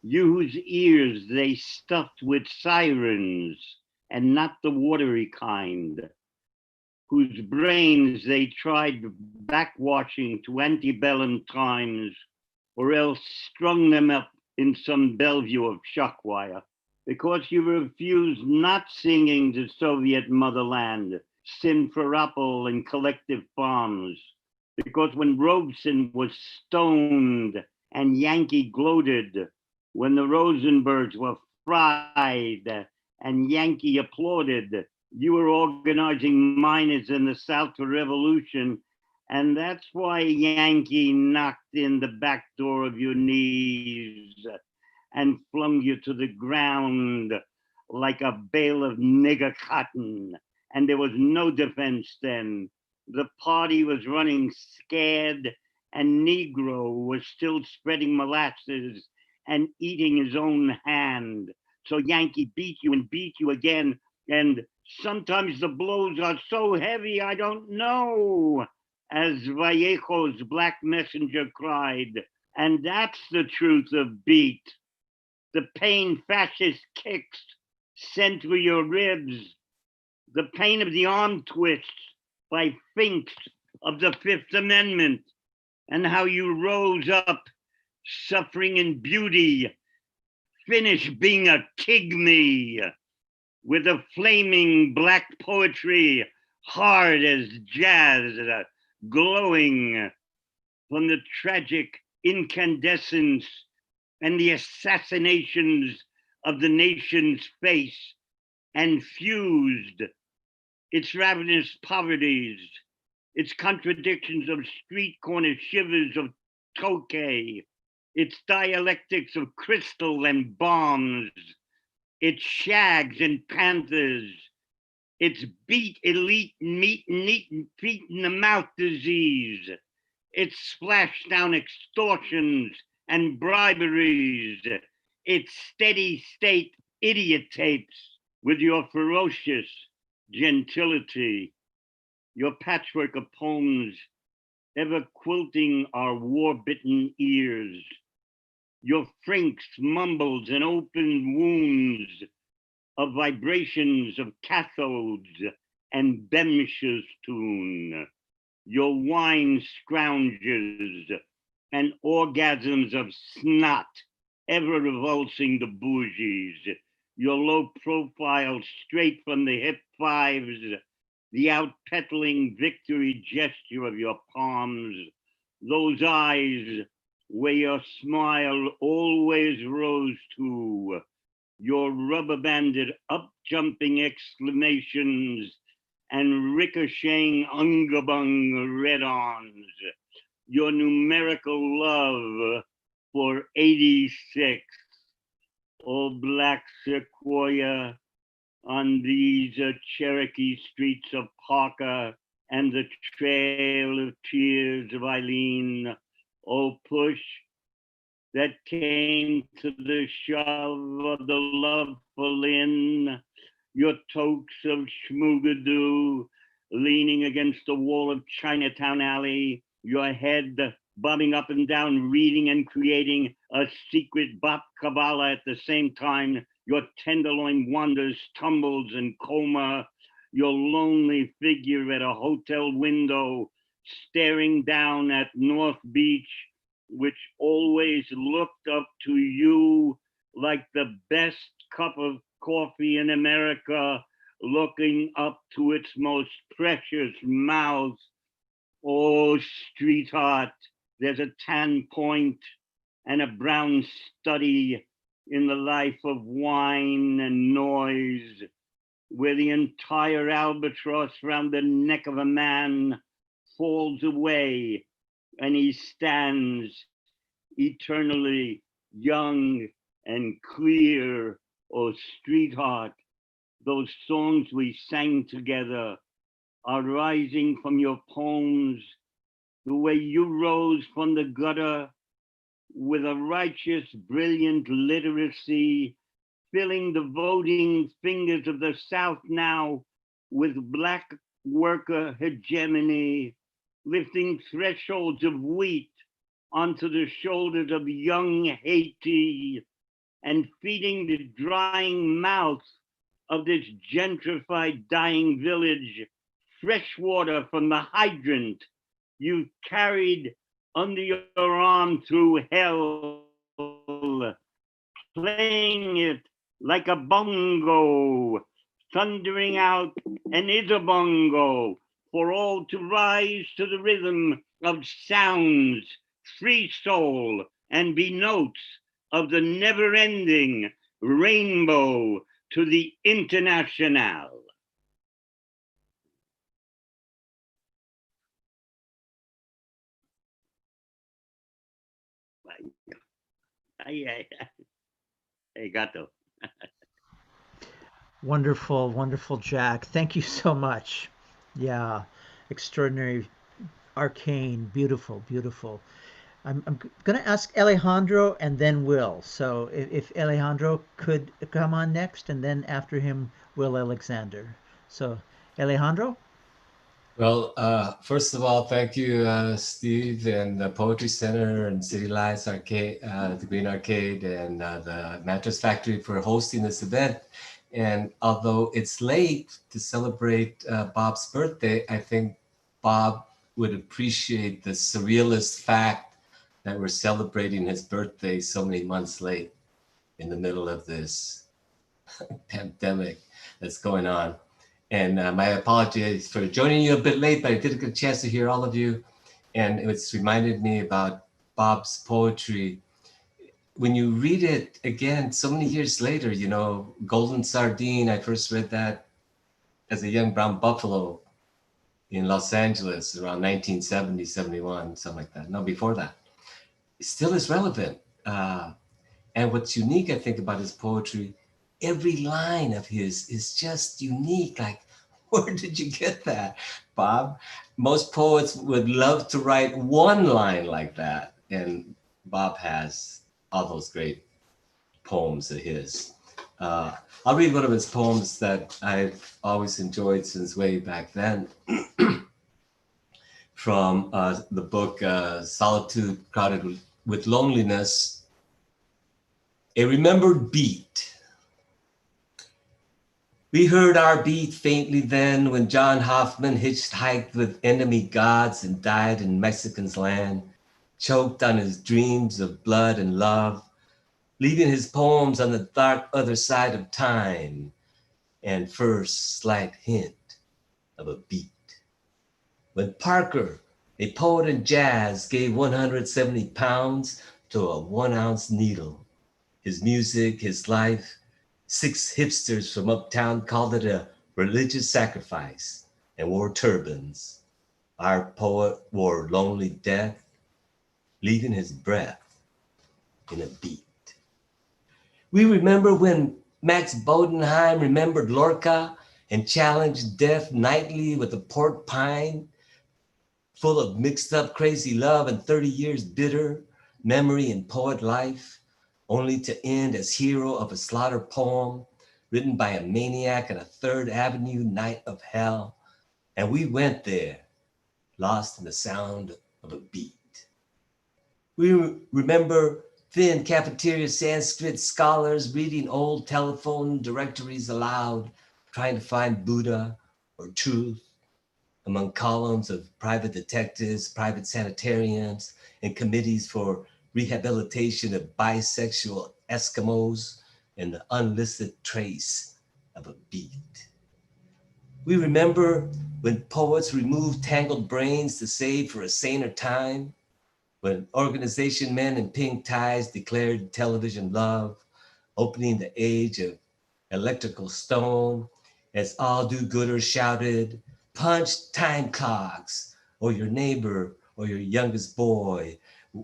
you whose ears they stuffed with sirens and not the watery kind, whose brains they tried backwashing to antebellum times, or else strung them up in some Bellevue of shock wire, because you refused not singing the Soviet motherland, Simferopol and collective farms, because when Robeson was stoned and Yankee gloated, when the Rosenbergs were fried and Yankee applauded, you were organizing miners in the South for revolution. And that's why Yankee knocked in the back door of your knees and flung you to the ground like a bale of nigger cotton. And there was no defense then. The party was running scared, and Negro was still spreading molasses and eating his own hand. So Yankee beat you and beat you again. And sometimes the blows are so heavy, I don't know, as Vallejo's black messenger cried. And that's the truth of beat. The pain fascist kicks sent through your ribs the pain of the arm twists by Finks of the Fifth Amendment, and how you rose up suffering in beauty, finish being a pygmy with a flaming black poetry, hard as jazz, glowing from the tragic incandescence and the assassinations of the nation's face, and fused its ravenous poverties, its contradictions of street corner shivers of Tokay, its dialectics of crystal and bombs, its shags and panthers, its beat elite meat and eaten feet in the mouth disease, its splashdown extortions and briberies, its steady state idiot tapes with your ferocious gentility, your patchwork of poems ever quilting our war-bitten ears, your Franks, mumbles, and open wounds of vibrations of cathodes and Bemish's tune, your wine scroungers and orgasms of snot ever revulsing the bougies, your low profile straight from the hip fives, the out-peddling victory gesture of your palms, those eyes where your smile always rose to, your rubber-banded up-jumping exclamations and ricocheting ungabung red-ons, your numerical love for 86, oh black sequoia, on these Cherokee streets of Parker and the trail of tears of Eileen, oh push that came to the shove of the love for Lynn, your toques of schmoogadoo leaning against the wall of Chinatown Alley, your head bobbing up and down, reading and creating a secret Bop Kabbalah at the same time, your tenderloin wanders, tumbles, and coma, your lonely figure at a hotel window, staring down at North Beach, which always looked up to you like the best cup of coffee in America, looking up to its most precious mouth. Oh, streetheart, there's a tan point and a brown study in the life of wine and noise, where the entire albatross round the neck of a man falls away and he stands eternally young and clear. Oh, streetheart, those songs we sang together are rising from your poems, the way you rose from the gutter with a righteous, brilliant literacy, filling the voting fingers of the South now with black worker hegemony, lifting thresholds of wheat onto the shoulders of young Haiti, and feeding the drying mouth of this gentrified, dying village fresh water from the hydrant you carried under your arm through hell, playing it like a bongo, thundering out an Izabongo for all to rise to the rhythm of sounds, free soul, and be notes of the never-ending rainbow to the international. Hey, gato. Wonderful, wonderful, Jack. Thank you so much. Yeah, extraordinary, arcane, beautiful, beautiful. I'm going to ask Alejandro and then Will. So if Alejandro could come on next, and then after him, Will Alexander. So Alejandro? Well, first of all, thank you, Steve, and the Poetry Center and City Lights Arcade, the Green Arcade, and the Mattress Factory for hosting this event. And although it's late to celebrate Bob's birthday, I think Bob would appreciate the surrealist fact that we're celebrating his birthday so many months late in the middle of this pandemic that's going on. And my apologies for joining you a bit late, but I did get a chance to hear all of you. And it's reminded me about Bob's poetry. When you read it again, so many years later, you know, Golden Sardine, I first read that as a young brown buffalo in Los Angeles around 1970, 71, something like that. No, before that. It still is relevant. And what's unique, I think, about his poetry, every line of his is just unique. Like, where did you get that, Bob? Most poets would love to write one line like that. And Bob has all those great poems of his. I'll read one of his poems that I've always enjoyed since way back then. From the book Solitude Crowded with Loneliness, A Remembered Beat. We heard our beat faintly then when John Hoffman hitchhiked with enemy gods and died in Mexican's land, choked on his dreams of blood and love, leaving his poems on the dark other side of time, and first slight hint of a beat. When Parker, a poet in jazz, gave 170 pounds to a 1-ounce needle, his music, his life, 6 hipsters from uptown called it a religious sacrifice and wore turbans. Our poet wore lonely death, leaving his breath in a beat. We remember when Max Bodenheim remembered Lorca and challenged death nightly with a port pine full of mixed up crazy love and 30 years bitter memory and poet life, only to end as hero of a slaughter poem written by a maniac in a 3rd Avenue night of hell. And we went there, lost in the sound of a beat. We remember thin cafeteria Sanskrit scholars reading old telephone directories aloud, trying to find Buddha or truth among columns of private detectives, private sanitariums, and committees for rehabilitation of bisexual Eskimos and the unlisted trace of a beat. We remember when poets removed tangled brains to save for a saner time, when organization men in pink ties declared television love, opening the age of electrical stone, as all do-gooders shouted, punch time clocks, or your neighbor, or your youngest boy,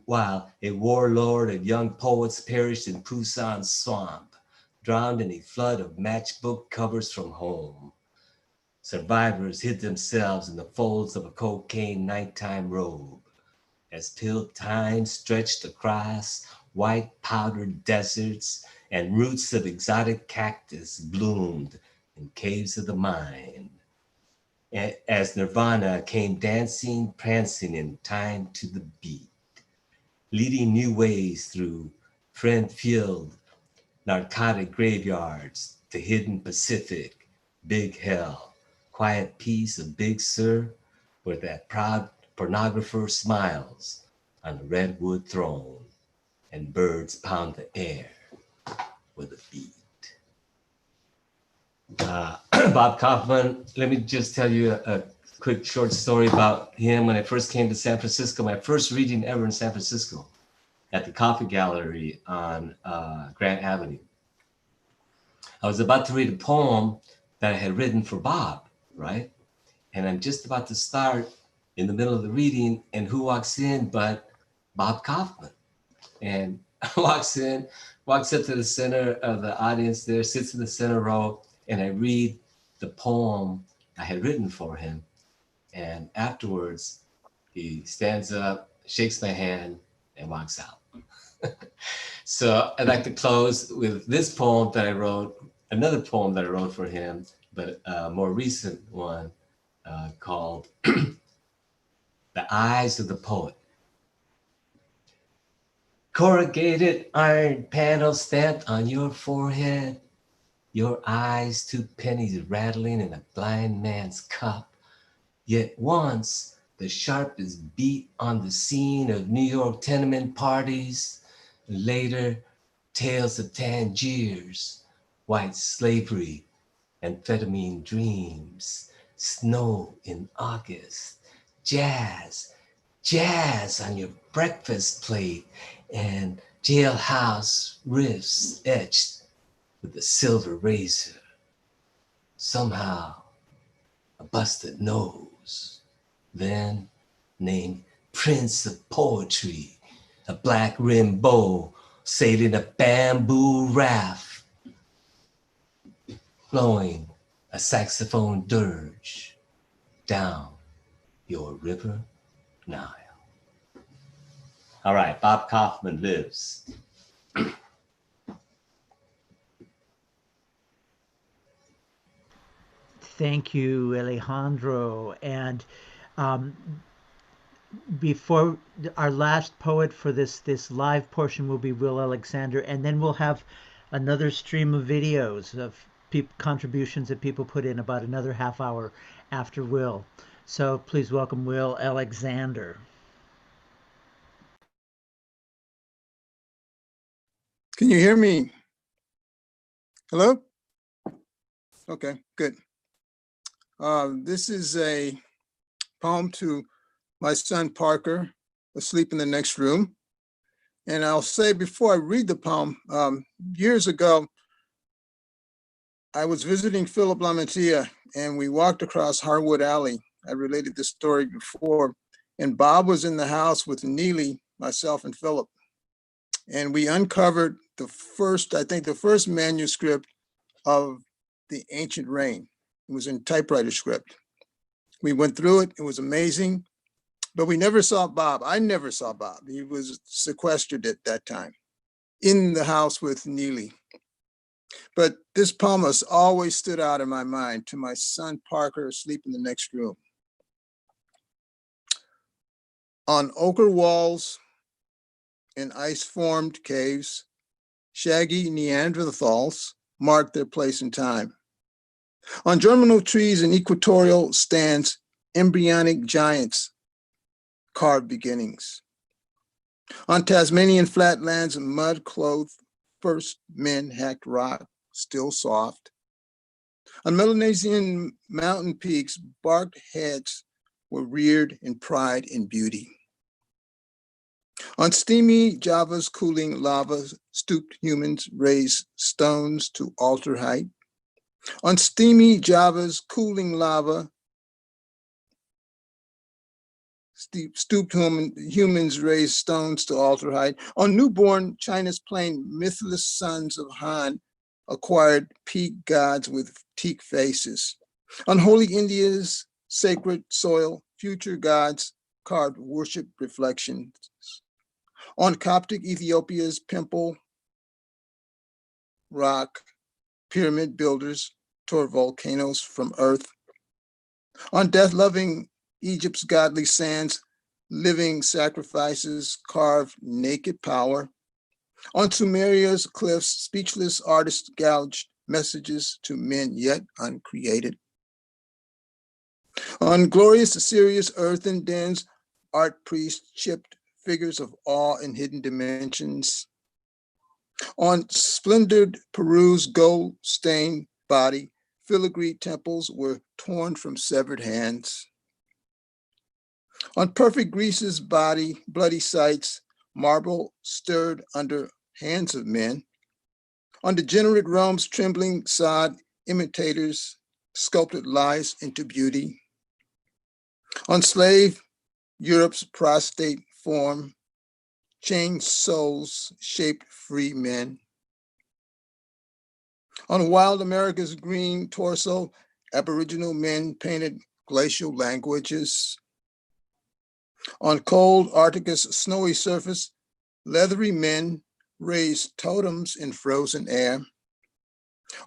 while a warlord of young poets perished in Pusan's swamp, drowned in a flood of matchbook covers from home. Survivors hid themselves in the folds of a cocaine nighttime robe, as pill time stretched across white powdered deserts and roots of exotic cactus bloomed in caves of the mind. As Nirvana came dancing, prancing in time to the beat, leading new ways through friend-filled narcotic graveyards to hidden Pacific, big hell, quiet peace of Big Sur, where that proud pornographer smiles on the redwood throne and birds pound the air with a beat. Bob Kaufman, let me just tell you a quick short story about him. When I first came to San Francisco, my first reading ever in San Francisco at the Coffee Gallery on Grant Avenue. I was about to read a poem that I had written for Bob, right? And I'm just about to start in the middle of the reading, and who walks in but Bob Kaufman? And walks up to the center of the audience there, sits in the center row, and I read the poem I had written for him. And afterwards, he stands up, shakes my hand, and walks out. So I'd like to close with this poem that I wrote, another poem that I wrote for him, but a more recent one called The Eyes of the Poet. Corrugated iron panel stamped on your forehead. your eyes 2 pennies rattling in a blind man's cup. Yet once the sharpest beat on the scene of New York tenement parties, later tales of Tangiers, white slavery, amphetamine dreams, snow in August, jazz on your breakfast plate, and jailhouse riffs etched with a silver razor. Somehow, a busted nose, then named Prince of Poetry, a black rimmed bow sailing a bamboo raft, flowing a saxophone dirge down your river Nile. All right, Bob Kaufman lives. Thank you, Alejandro. And before our last poet for this live portion will be Will Alexander, and then we'll have another stream of videos of contributions that people put in about another half hour after Will. So please welcome Will Alexander. Can you hear me? Hello? Okay, good. This is a poem to my son Parker, asleep in the next room. And I'll say before I read the poem, years ago, I was visiting Philip Lamantia and we walked across Harwood Alley. I related this story before. And Bob was in the house with Neeli, myself, and Philip. And we uncovered the first manuscript of The Ancient Rain. It was in typewriter script. We went through it. It was amazing, but we never saw Bob. I never saw Bob. He was sequestered at that time in the house with Neeli. But this poem has always stood out in my mind, to my son Parker, asleep in the next room. On ochre walls in ice-formed caves, shaggy Neanderthals marked their place in time. On germinal trees and equatorial stands, embryonic giants carved beginnings. On Tasmanian flatlands, mud-clothed first men hacked rock, still soft. On Melanesian mountain peaks, barked heads were reared in pride and beauty. On steamy Java's cooling lava, stooped humans raised stones to altar height. On steamy Java's cooling lava, stooped humans raised stones to altar height. On newborn China's plain, mythless sons of Han acquired peak gods with teak faces. On holy India's sacred soil, future gods carved worship reflections. On Coptic Ethiopia's pimple rock, pyramid builders tore volcanoes from earth. On death-loving Egypt's godly sands, living sacrifices carved naked power. On Sumeria's cliffs, speechless artists gouged messages to men yet uncreated. On glorious Assyria's earthen dens, art priests chipped figures of awe in hidden dimensions. On splendored Peru's gold-stained body, filigree temples were torn from severed hands. On perfect Greece's body, bloody sites, marble stirred under hands of men. On degenerate Rome's trembling sod, imitators sculpted lies into beauty. On slave Europe's prostrate form, chained souls shaped free men. On wild America's green torso, Aboriginal men painted glacial languages. On cold Arcticus snowy surface, leathery men raised totems in frozen air.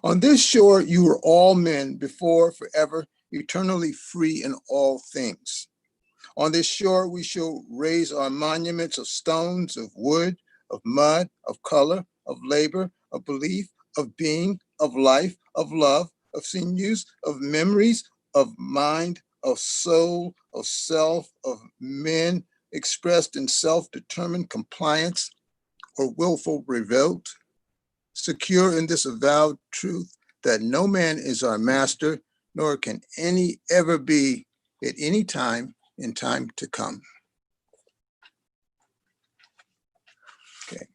On this shore, you were all men before, forever, eternally free in all things. On this shore, we shall raise our monuments of stones, of wood, of mud, of color, of labor, of belief, of being, of life, of love, of sinews, of memories, of mind, of soul, of self, of men expressed in self-determined compliance or willful revolt, secure in this avowed truth that no man is our master, nor can any ever be at any time in time to come. Okay,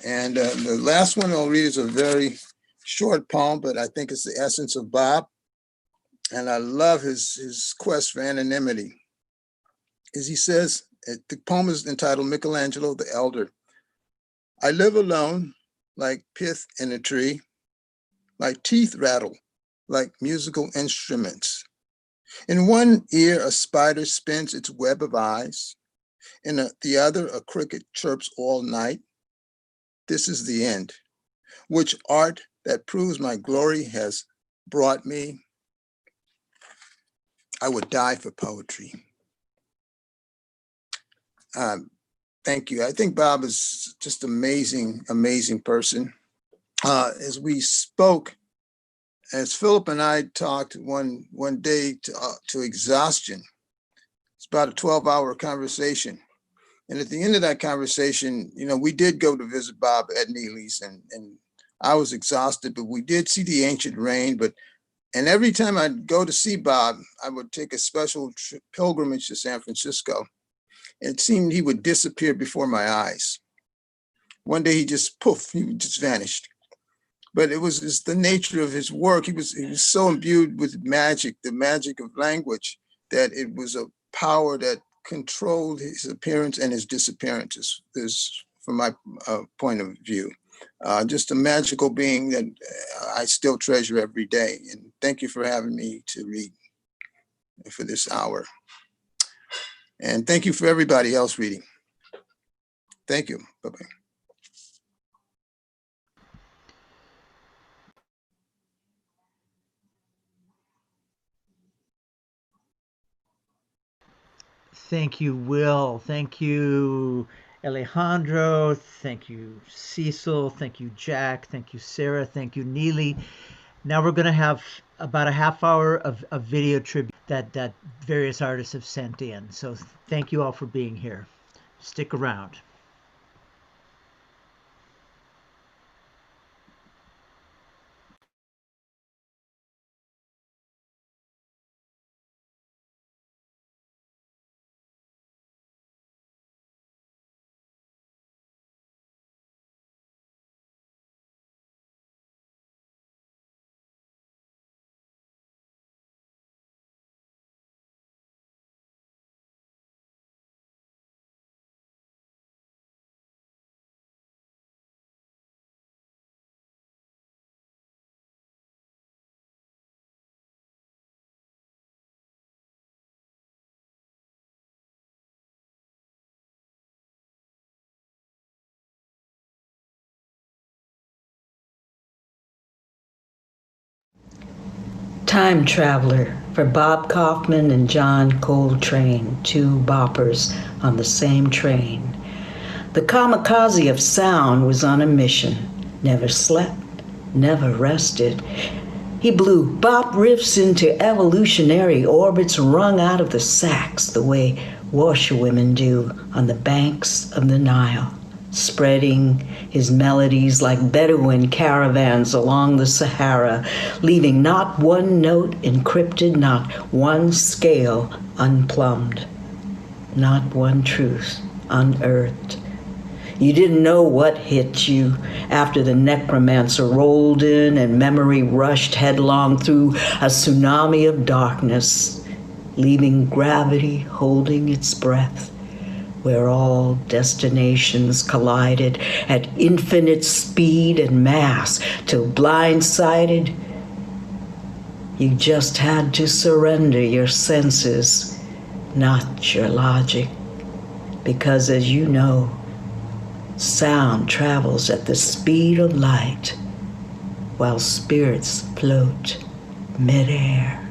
and the last one I'll read is a very short poem, but I think it's the essence of Bob, and I love his quest for anonymity. As he says, the poem is entitled Michelangelo the Elder. I live alone, like pith in a tree. My teeth rattle like musical instruments. In one ear, a spider spins its web of eyes. In the other, a cricket chirps all night. This is the end, which art that proves my glory has brought me. I would die for poetry. Thank you. I think Bob is just amazing, amazing person. As we spoke, as Philip and I talked one day to exhaustion, it's about a 12-hour conversation. And at the end of that conversation, you know, we did go to visit Bob at Neeli's, and I was exhausted, but we did see the ancient rain. And every time I'd go to see Bob, I would take a special pilgrimage to San Francisco. It seemed he would disappear before my eyes. One day he just vanished. But it was just the nature of his work. He was so imbued with magic, the magic of language, that it was a power that controlled his appearance and his disappearances, from my point of view. Just a magical being that I still treasure every day. And thank you for having me to read for this hour. And thank you for everybody else reading. Thank you. Bye-bye. Thank you, Will. Thank you, Alejandro. Thank you, Cecil. Thank you, Jack. Thank you, Sarah. Thank you, Neeli. Now we're going to have about a half hour of video tribute that various artists have sent in. So thank you all for being here. Stick around. Time Traveler for Bob Kaufman and John Coltrane, two boppers on the same train. The kamikaze of sound was on a mission, never slept, never rested. He blew bop riffs into evolutionary orbits wrung out of the sax the way washerwomen do on the banks of the Nile, spreading his melodies like Bedouin caravans along the Sahara, leaving not one note encrypted, not one scale unplumbed, not one truth unearthed. You didn't know what hit you after the necromancer rolled in and memory rushed headlong through a tsunami of darkness, leaving gravity holding its breath, where all destinations collided at infinite speed and mass, till blindsided, you just had to surrender your senses, not your logic, because as you know, sound travels at the speed of light, while spirits float midair.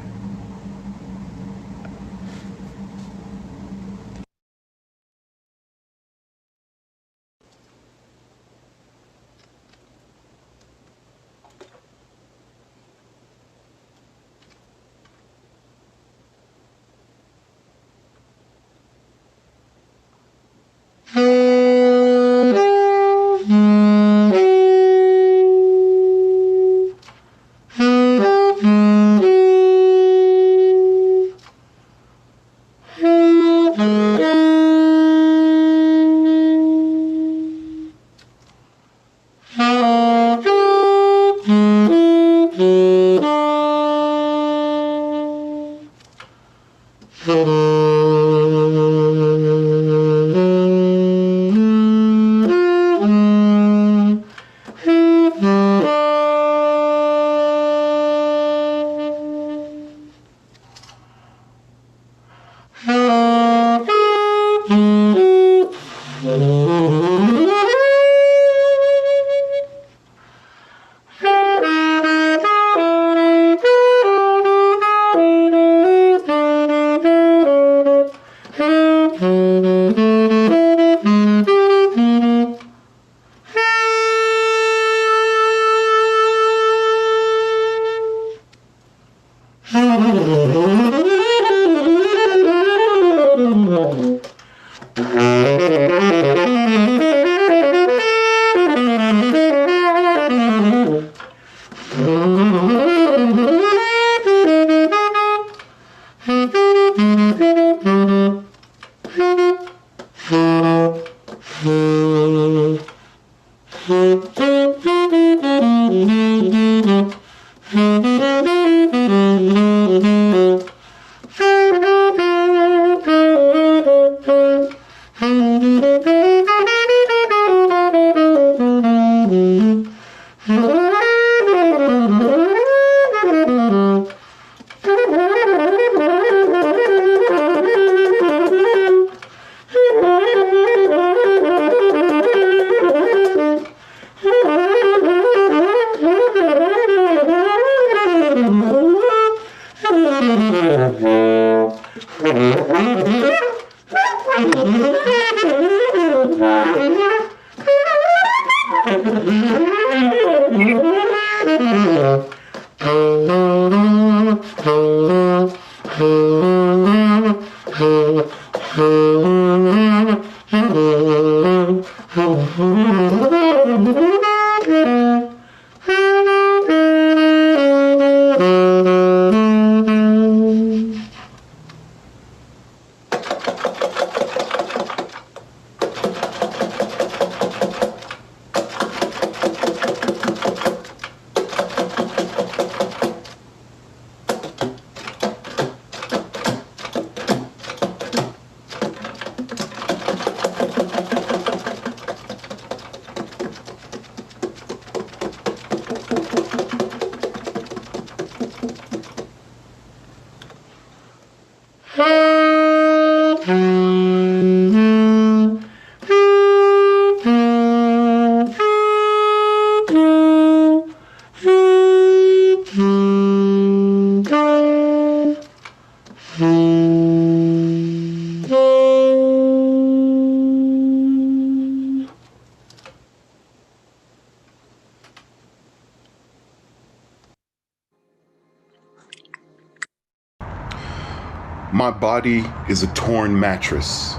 My body is a torn mattress,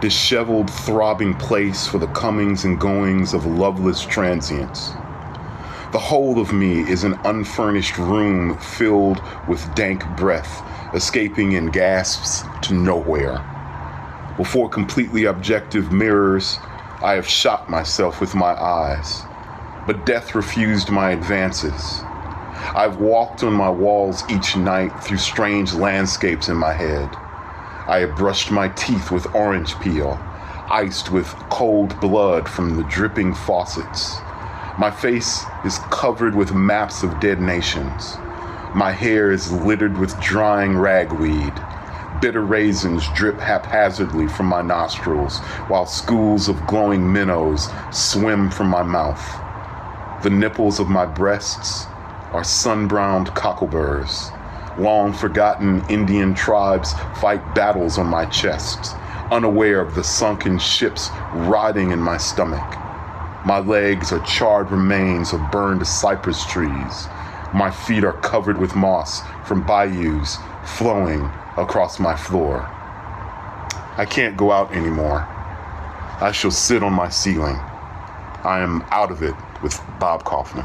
disheveled, throbbing place for the comings and goings of loveless transients. The whole of me is an unfurnished room filled with dank breath, escaping in gasps to nowhere. Before completely objective mirrors, I have shot myself with my eyes, but death refused my advances. I've walked on my walls each night through strange landscapes in my head. I have brushed my teeth with orange peel, iced with cold blood from the dripping faucets. My face is covered with maps of dead nations. My hair is littered with drying ragweed. Bitter raisins drip haphazardly from my nostrils, while schools of glowing minnows swim from my mouth. The nipples of my breasts are sun-browned cockleburs. Long-forgotten Indian tribes fight battles on my chest, unaware of the sunken ships rotting in my stomach. My legs are charred remains of burned cypress trees. My feet are covered with moss from bayous flowing across my floor. I can't go out anymore. I shall sit on my ceiling. I am out of it with Bob Kaufman.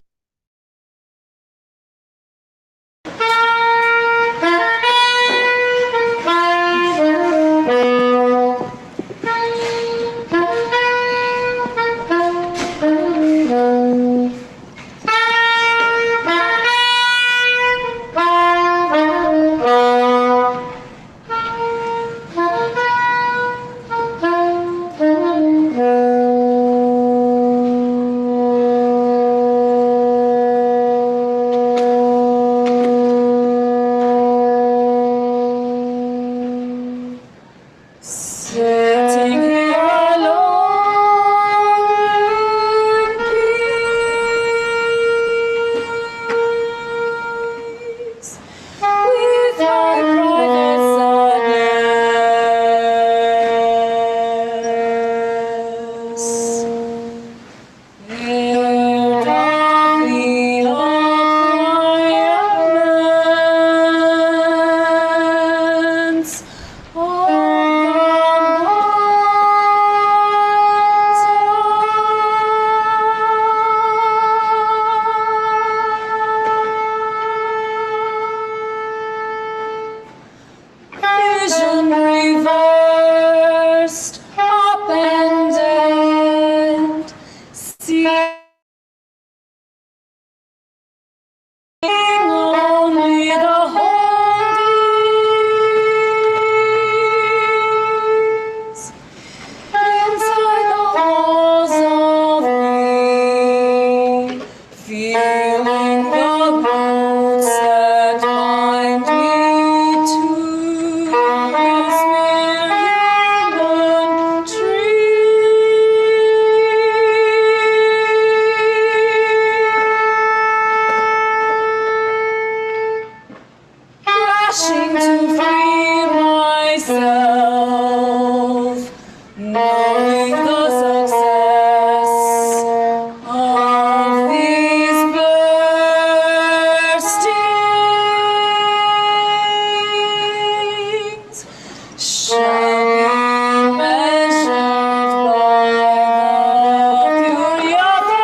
feeling the roots that bind me to this million crashing to free myself, knowing the success of these burstings shall be measured by the fury of the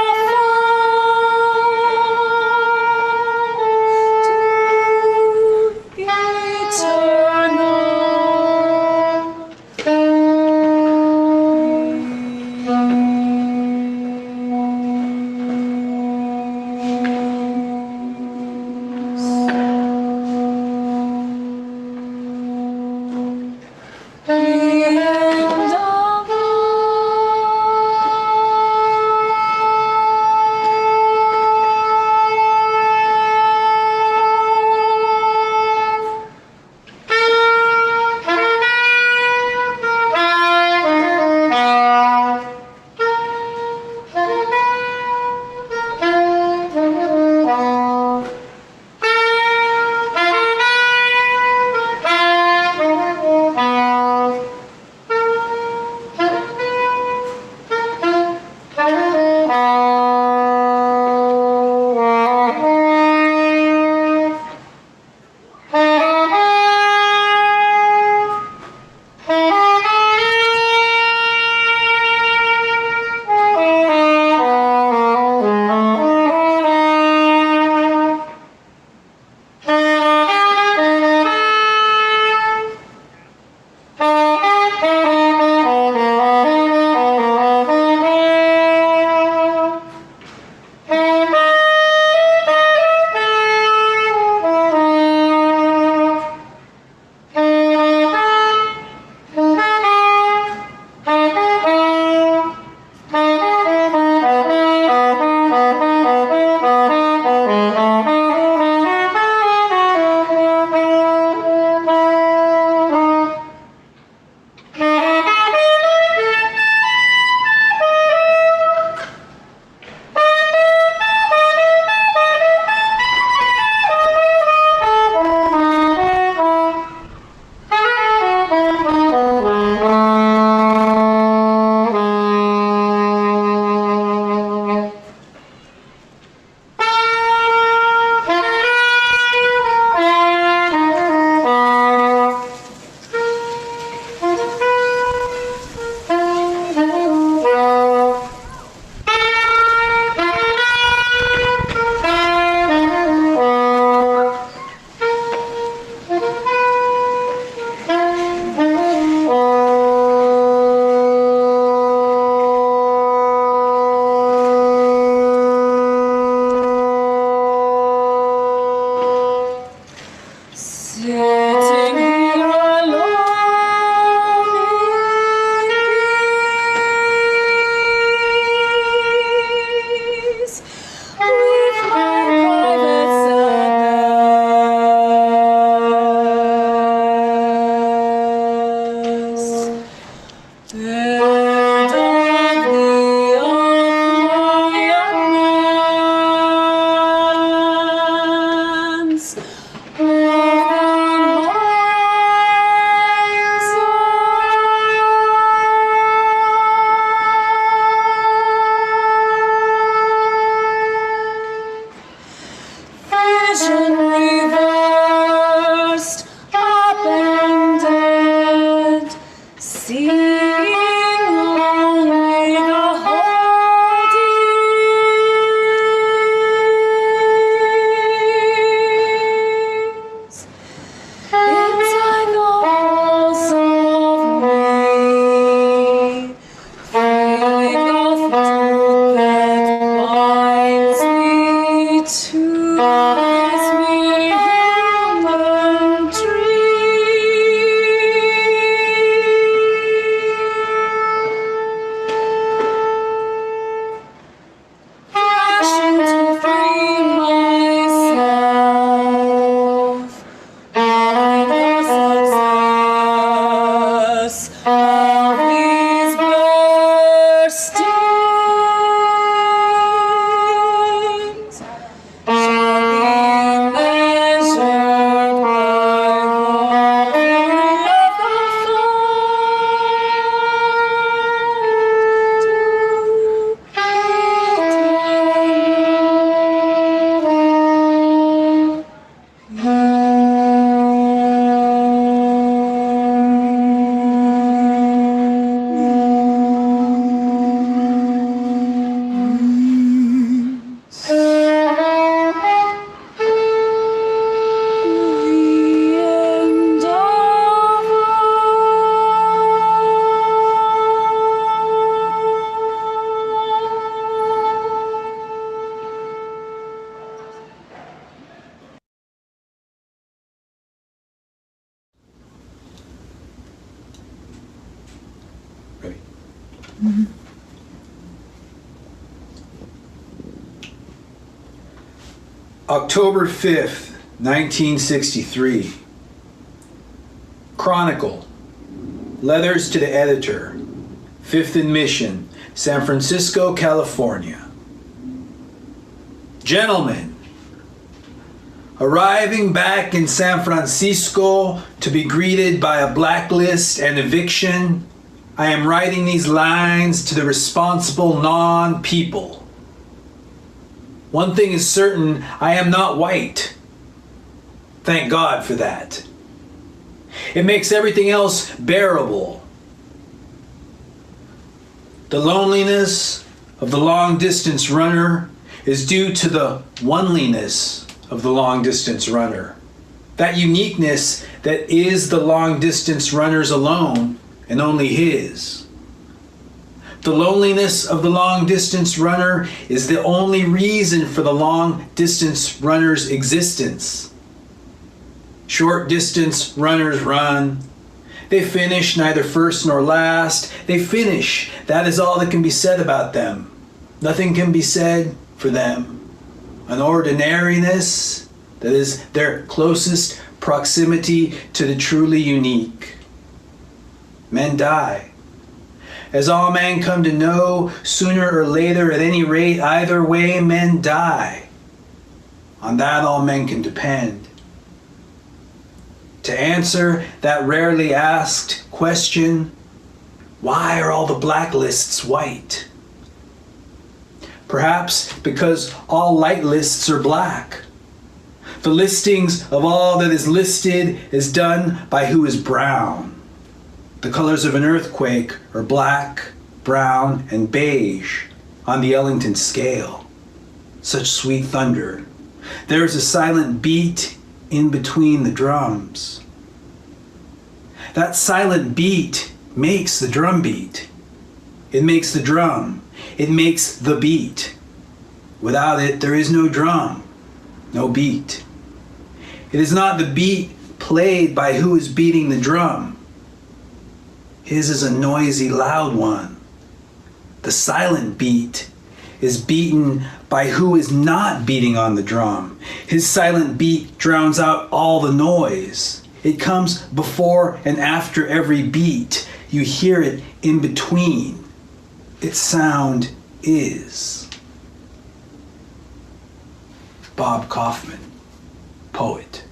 to this October 5th, 1963. Chronicle. Letters to the editor. 5th and Mission, San Francisco, California. Gentlemen, arriving back in San Francisco to be greeted by a blacklist and eviction, I am writing these lines to the responsible non-people. One thing is certain, I am not white. Thank God for that. It makes everything else bearable. The loneliness of the long-distance runner is due to the oneliness of the long-distance runner. That uniqueness that is the long-distance runner's alone and only his. The loneliness of the long-distance runner is the only reason for the long-distance runner's existence. Short-distance runners run. They finish neither first nor last. They finish. That is all that can be said about them. Nothing can be said for them. An ordinariness that is their closest proximity to the truly unique. Men die. As all men come to know, sooner or later, at any rate, either way, men die. On that all men can depend. To answer that rarely asked question, why are all the blacklists white? Perhaps because all light lists are black. The listings of all that is listed is done by who is brown. The colors of an earthquake are black, brown, and beige on the Ellington scale. Such sweet thunder. There is a silent beat in between the drums. That silent beat makes the drum beat. It makes the drum. It makes the beat. Without it, there is no drum, no beat. It is not the beat played by who is beating the drum. His is a noisy, loud one. The silent beat is beaten by who is not beating on the drum. His silent beat drowns out all the noise. It comes before and after every beat. You hear it in between. Its sound is. Bob Kaufman, poet.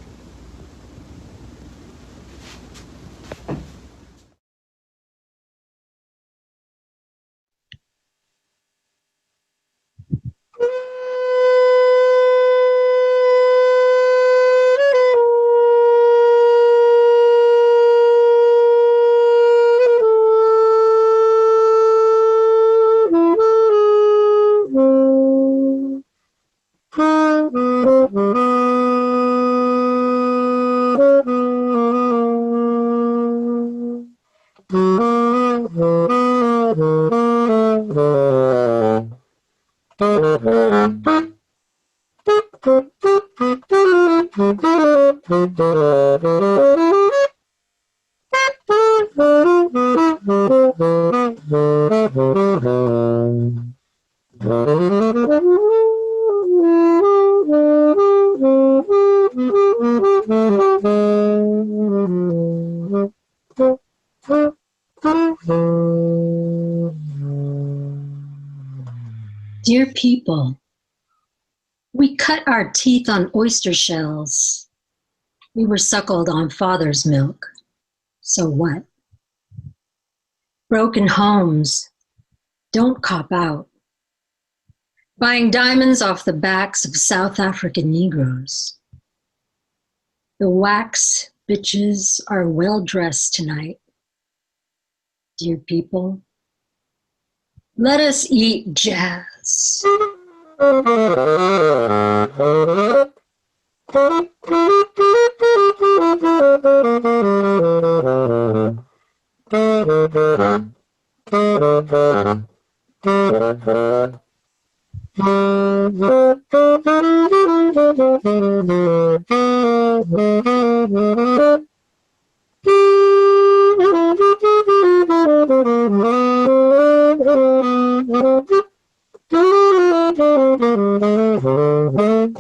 Dear people, we cut our teeth on oyster shells. We were suckled on father's milk. So what? Broken homes, don't cop out. Buying diamonds off the backs of South African Negroes. The wax bitches are well dressed tonight. Dear people, let us eat jazz. Happy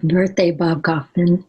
birthday, Bob Kaufman.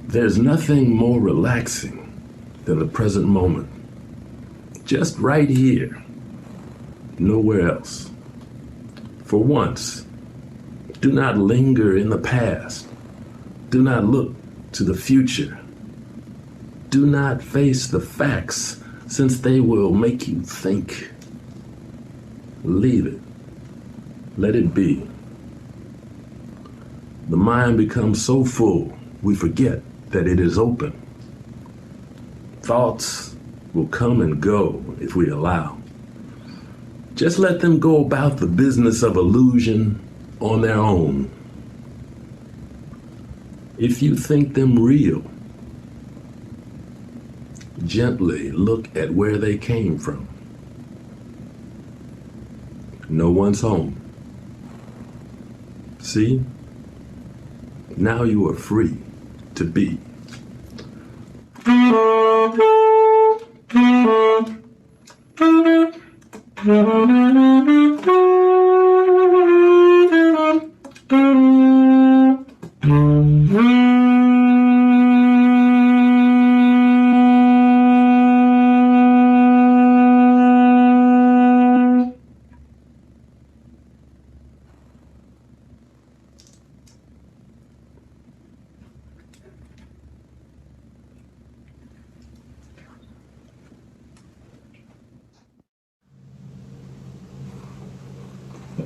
There's nothing more relaxing than the present moment. Just right here, nowhere else. For once, do not linger in the past. Do not look to the future. Do not face the facts, since they will make you think. Leave it. Let it be. The mind becomes so full, we forget that it is open. Thoughts will come and go if we allow. Just let them go about the business of illusion on their own. If you think them real, gently look at where they came from. No one's home. See? Now you are free to be.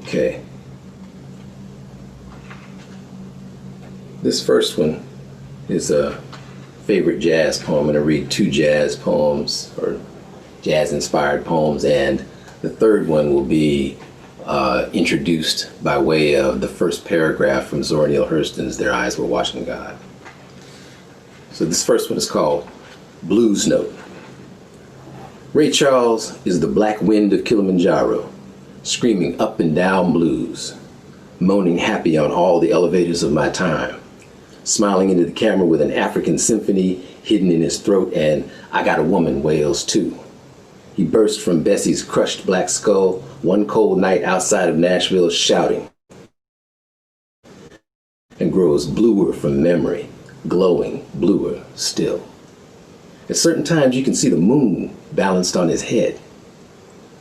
Okay. This first one is a favorite jazz poem. I'm going to read 2 jazz poems or jazz-inspired poems, and the third one will be introduced by way of the first paragraph from Zora Neale Hurston's Their Eyes Were Watching God. So this first one is called Blues Note. Ray Charles is the black wind of Kilimanjaro, screaming up and down blues, moaning happy on all the elevators of my time, smiling into the camera with an African symphony hidden in his throat and I Got a Woman wails too. He burst from Bessie's crushed black skull one cold night outside of Nashville shouting, and grows bluer from memory, glowing bluer still. At certain times you can see the moon balanced on his head.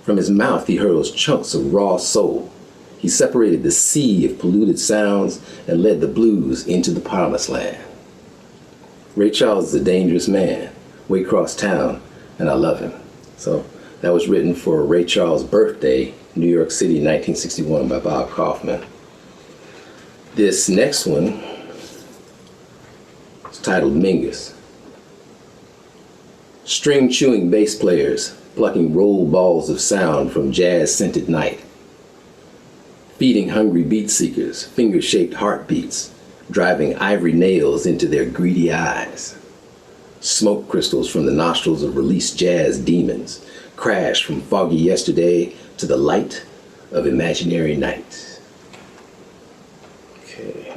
From his mouth he hurls chunks of raw soul. He separated the sea of polluted sounds and led the blues into the promised land. Ray Charles is a dangerous man, way across town, and I love him. So that was written for Ray Charles' birthday, New York City, 1961, by Bob Kaufman. This next one is titled Mingus. String-chewing bass players plucking roll balls of sound from jazz-scented night. Feeding hungry beat seekers, finger-shaped heartbeats, driving ivory nails into their greedy eyes. Smoke crystals from the nostrils of released jazz demons crash from foggy yesterday to the light of imaginary night. Okay.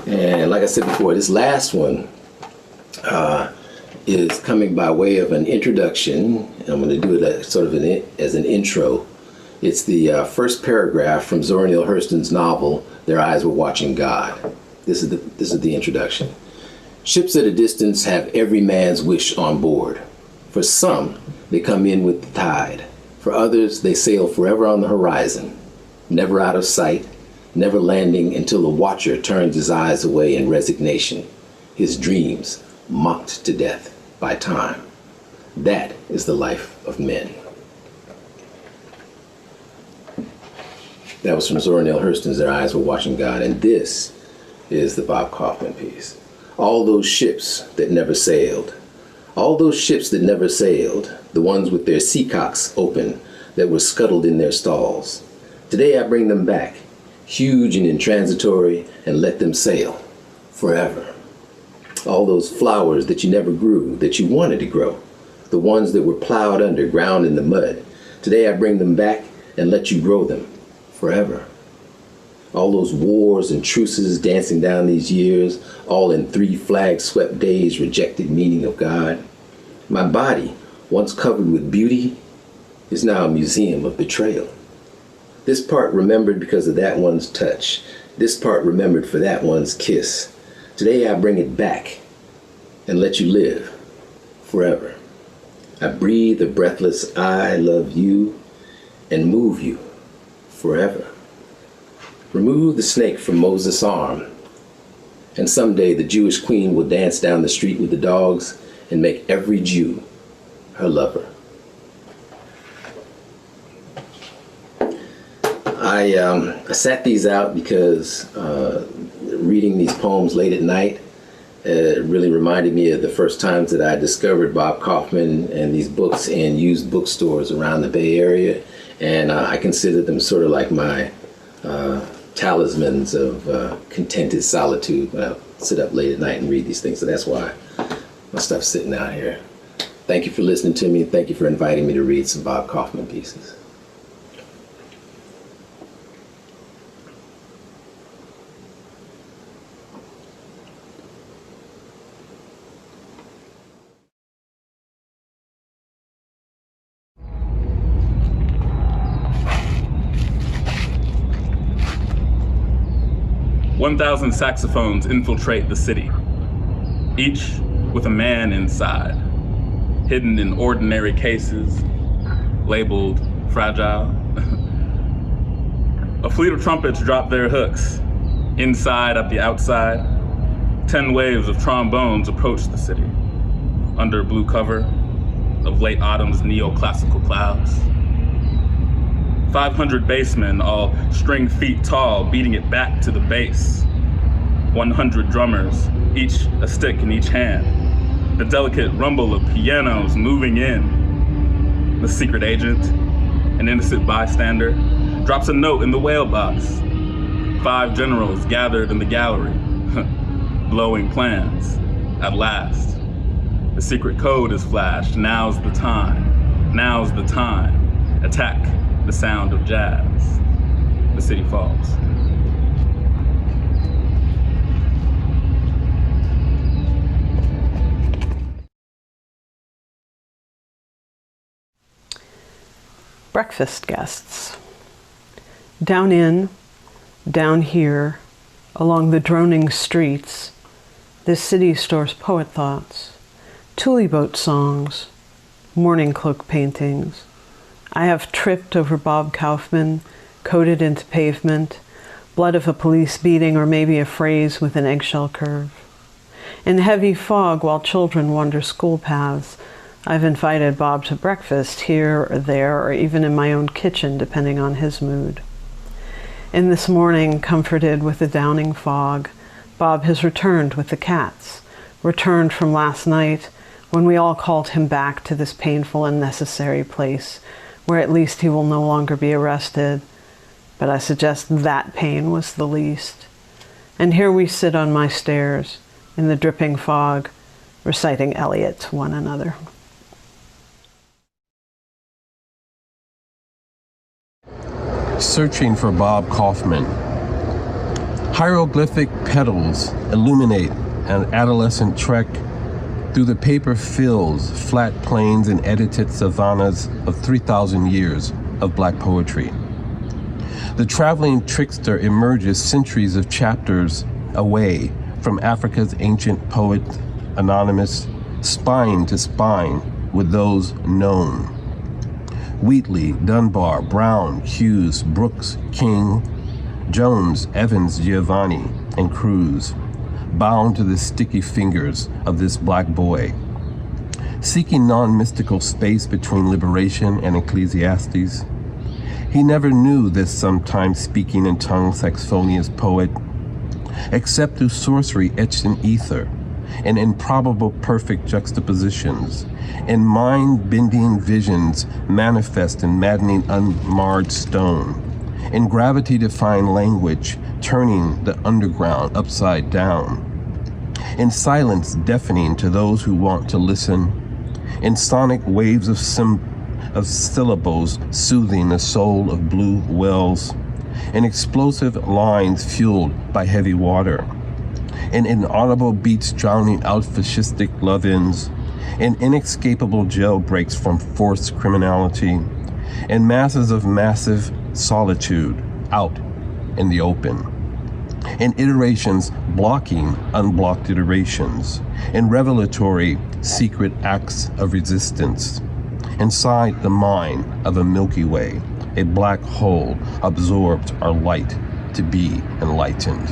And like I said before, this last one is coming by way of an introduction. And I'm going to do it as an intro. It's the first paragraph from Zora Neale Hurston's novel, Their Eyes Were Watching God. This is the introduction. Ships at a distance have every man's wish on board. For some, they come in with the tide. For others, they sail forever on the horizon, never out of sight, never landing until the watcher turns his eyes away in resignation, his dreams mocked to death by time. That is the life of men. That was from Zora Neale Hurston's Their Eyes Were Watching God, and this is the Bob Kaufman piece. All those ships that never sailed, all those ships that never sailed, the ones with their seacocks open that were scuttled in their stalls. Today I bring them back, huge and intransitory, and let them sail forever. All those flowers that you never grew, that you wanted to grow, the ones that were plowed underground in the mud. Today I bring them back and let you grow them forever. All those wars and truces dancing down these years, all in 3 flag-swept days, rejected meaning of God. My body, once covered with beauty, is now a museum of betrayal. This part remembered because of that one's touch. This part remembered for that one's kiss. Today I bring it back and let you live forever. I breathe a breathless I love you and move you forever. Remove the snake from Moses' arm, and someday the Jewish queen will dance down the street with the dogs and make every Jew her lover. I sat these out because reading these poems late at night really reminded me of the first times that I discovered Bob Kaufman and these books in used bookstores around the Bay Area, and I consider them sort of like my talismans of contented solitude when I sit up late at night and read these things. So that's why my stuff's sitting out here. Thank you for listening to me, and thank you for inviting me to read some Bob Kaufman pieces. "1,000 saxophones infiltrate the city, each with a man inside, hidden in ordinary cases, labeled fragile. A fleet of trumpets drop their hooks, inside at the outside. 10 waves of trombones approach the city, under blue cover of late autumn's neoclassical clouds. 500 bassmen, all string feet tall, beating it back to the bass. 100 drummers, each a stick in each hand. The delicate rumble of pianos moving in. The secret agent, an innocent bystander, drops a note in the whale box. 5 generals gathered in the gallery, blowing plans. At last, the secret code is flashed. Now's the time. Now's the time. Attack the sound of jazz. The city falls. Breakfast guests. Down in, down here, along the droning streets, this city stores poet thoughts, tule boat songs, morning cloak paintings. I have tripped over Bob Kaufman, coated into pavement, blood of a police beating, or maybe a phrase with an eggshell curve. In heavy fog while children wander school paths, I've invited Bob to breakfast here or there, or even in my own kitchen, depending on his mood. In this morning, comforted with the downing fog, Bob has returned with the cats, returned from last night when we all called him back to this painful and necessary place, where at least he will no longer be arrested. But I suggest that pain was the least. And here we sit on my stairs in the dripping fog, reciting Eliot to one another. Searching for Bob Kaufman. Hieroglyphic petals illuminate an adolescent trek through the paper fills, flat plains, and edited savannas of 3,000 years of Black poetry. The traveling trickster emerges centuries of chapters away from Africa's ancient poet, anonymous, spine to spine with those known. Wheatley, Dunbar, Brown, Hughes, Brooks, King, Jones, Evans, Giovanni, and Cruz, bound to the sticky fingers of this black boy, seeking non-mystical space between liberation and Ecclesiastes. He never knew this sometimes speaking in tongues saxophonious poet, except through sorcery etched in ether, in improbable perfect juxtapositions, in mind-bending visions manifest in maddening unmarred stone, in gravity-defying language turning the underground upside down, in silence deafening to those who want to listen, in sonic waves of syllables soothing the soul of blue wells, in explosive lines fueled by heavy water, in inaudible beats drowning out fascistic love-ins, in inescapable jailbreaks from forced criminality, in masses of massive solitude out in the open, in iterations blocking unblocked iterations, in revelatory secret acts of resistance. Inside the mind of a Milky Way, a black hole absorbed our light to be enlightened.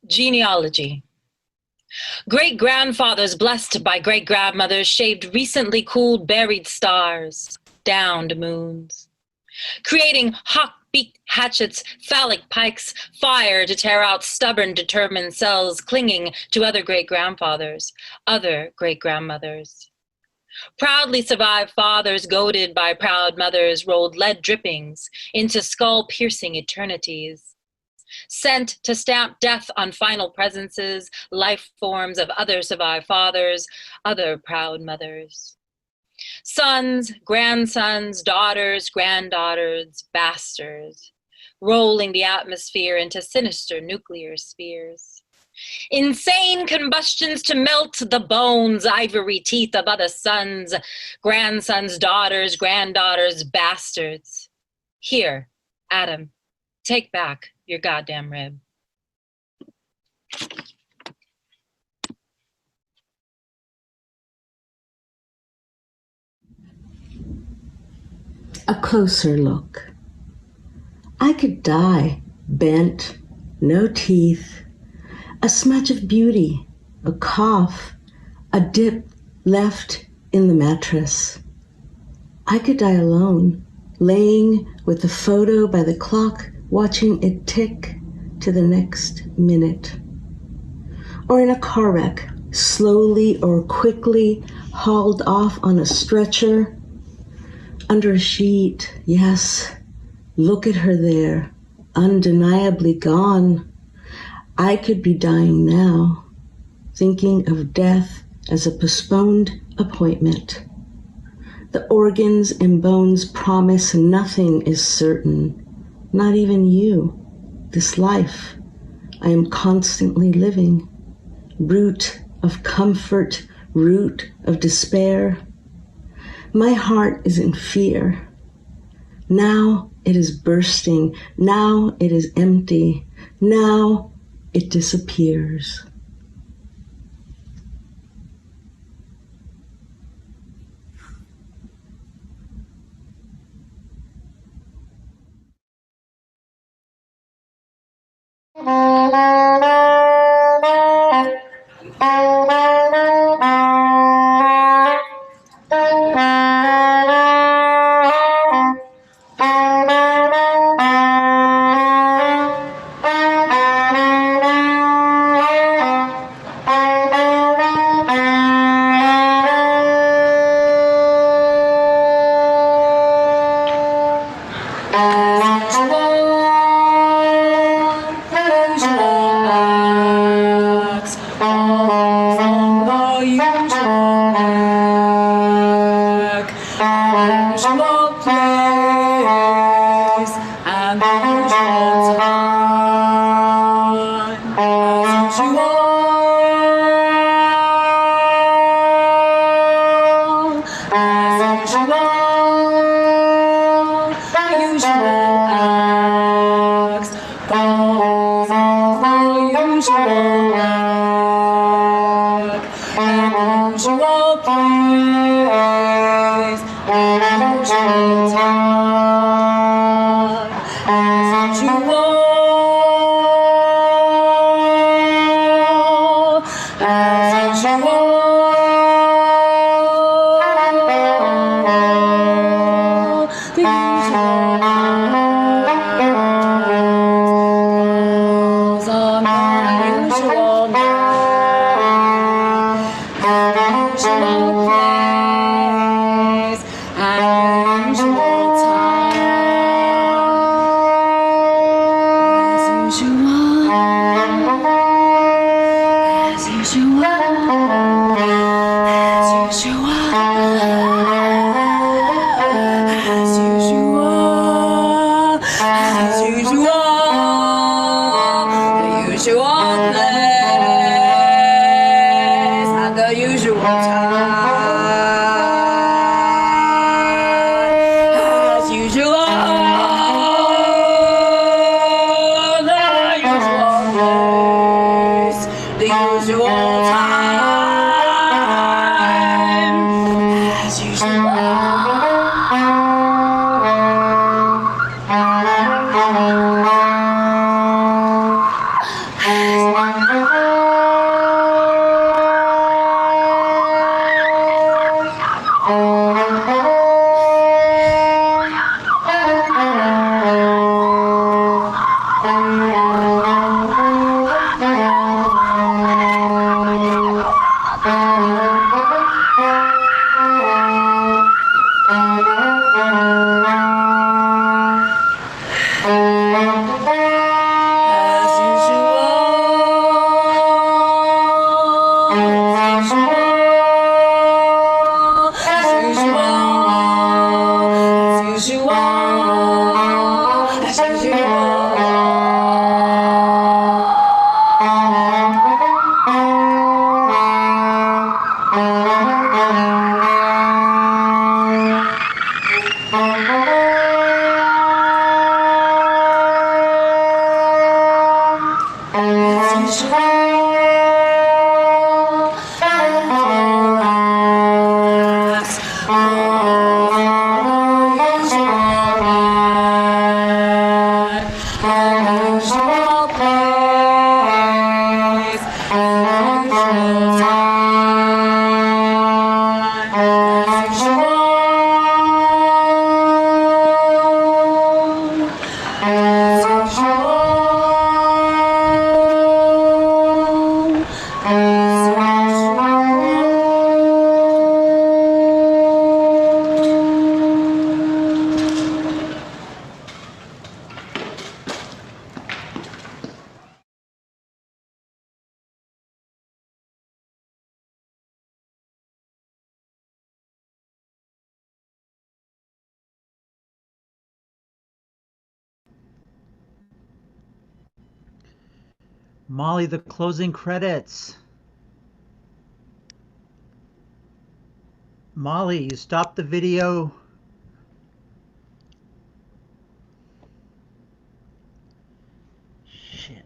Genealogy. Great-grandfathers blessed by great-grandmothers shaved recently cooled buried stars, downed moons, creating hawk-beaked hatchets, phallic pikes, fire to tear out stubborn, determined cells clinging to other great-grandfathers, other great-grandmothers. Proudly survived fathers goaded by proud mothers rolled lead drippings into skull-piercing eternities, sent to stamp death on final presences, life forms of other survived fathers, other proud mothers. Sons, grandsons, daughters, granddaughters, bastards, rolling the atmosphere into sinister nuclear spheres. Insane combustions to melt the bones, ivory teeth of other sons, grandsons, daughters, granddaughters, bastards. Here, Adam, take back your goddamn rib. A closer look. I could die, bent, no teeth, a smudge of beauty, a cough, a dip left in the mattress. I could die alone, laying with the photo by the clock, watching it tick to the next minute. Or in a car wreck, slowly or quickly hauled off on a stretcher, under a sheet, yes, look at her there, undeniably gone. I could be dying now, thinking of death as a postponed appointment. The organs and bones promise nothing is certain, not even you, this life I am constantly living, root of comfort, root of despair. My heart is in fear. Now it is bursting. Now it is empty. Now it disappears. Usual place Molly, the closing credits. Molly, you stopped the video. Shit.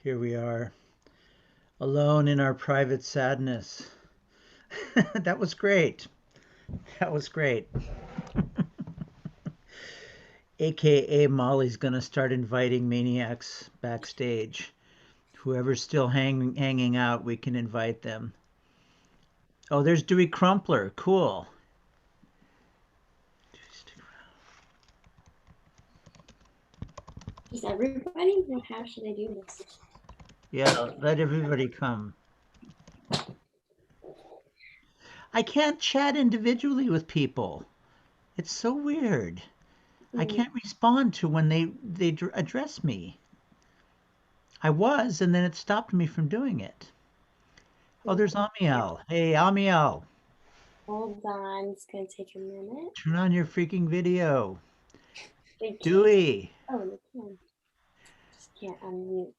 Here we are, alone in our private sadness. That was great. That was great. AKA Molly's gonna start inviting maniacs backstage. Whoever's still hanging out, we can invite them. Oh, there's Dewey Crumpler. Cool. Is everybody? Then how should I do this? Yeah, let everybody come. I can't chat individually with people. It's so weird. I can't respond to when they address me. I was, and then it stopped me from doing it. Oh, there's Amiel. Hey, Amiel. Hold on, it's gonna take a minute. Turn on your freaking video. They can't. Dewey. Oh, they can. Just can't unmute.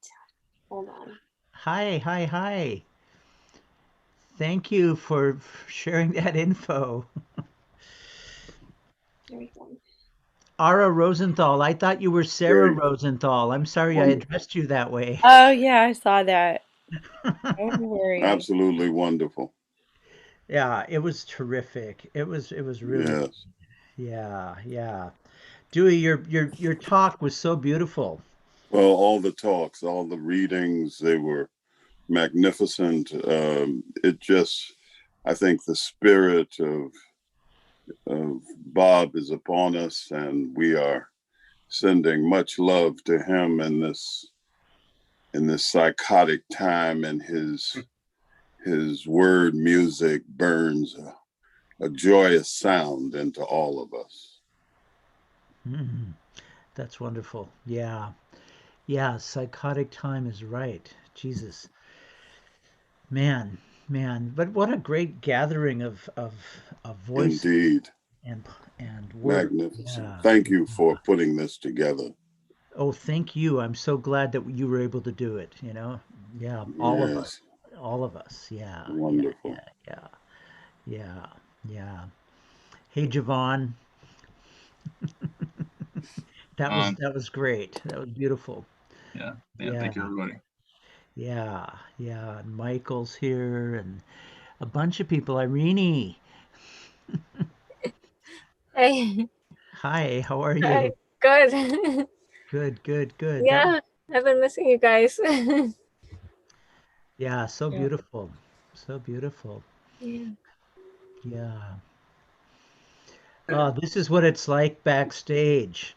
Hold on. Hi, hi, hi. Thank you for sharing that info. There we go. Ara Rosenthal. I thought you were Sarah Very Rosenthal. I'm sorry I wonderful. addressed you that way. Oh yeah, I saw that. Don't worry. Absolutely wonderful. Yeah, it was terrific. It was really Yes. yeah, yeah. Dewey, your talk was so beautiful. Well, all the talks, all the readings, they were magnificent. It just, I think the spirit of Bob is upon us, and we are sending much love to him in this psychotic time, and his word music burns a joyous sound into all of us. Mhm. That's wonderful. Yeah. Yeah, psychotic time is right. Jesus. Man, man. But what a great gathering of voices Indeed. and words. Magnificent. Yeah. Thank you for putting this together. Oh, thank you. I'm so glad that you were able to do it, Yeah, all of us. Yes. All of us. Yeah. Wonderful. Yeah. Yeah. Yeah. Hey, Javon. That was great. That was beautiful. Yeah. Yeah. Thank you, everybody. Yeah. Yeah. And Michael's here and a bunch of people. Irene. Hey, Hi, how are hi, you? good. Good, good, good. Yeah, I've been missing you guys. Yeah, so Yeah. beautiful. So beautiful. Yeah. Yeah. Oh, this is what it's like backstage.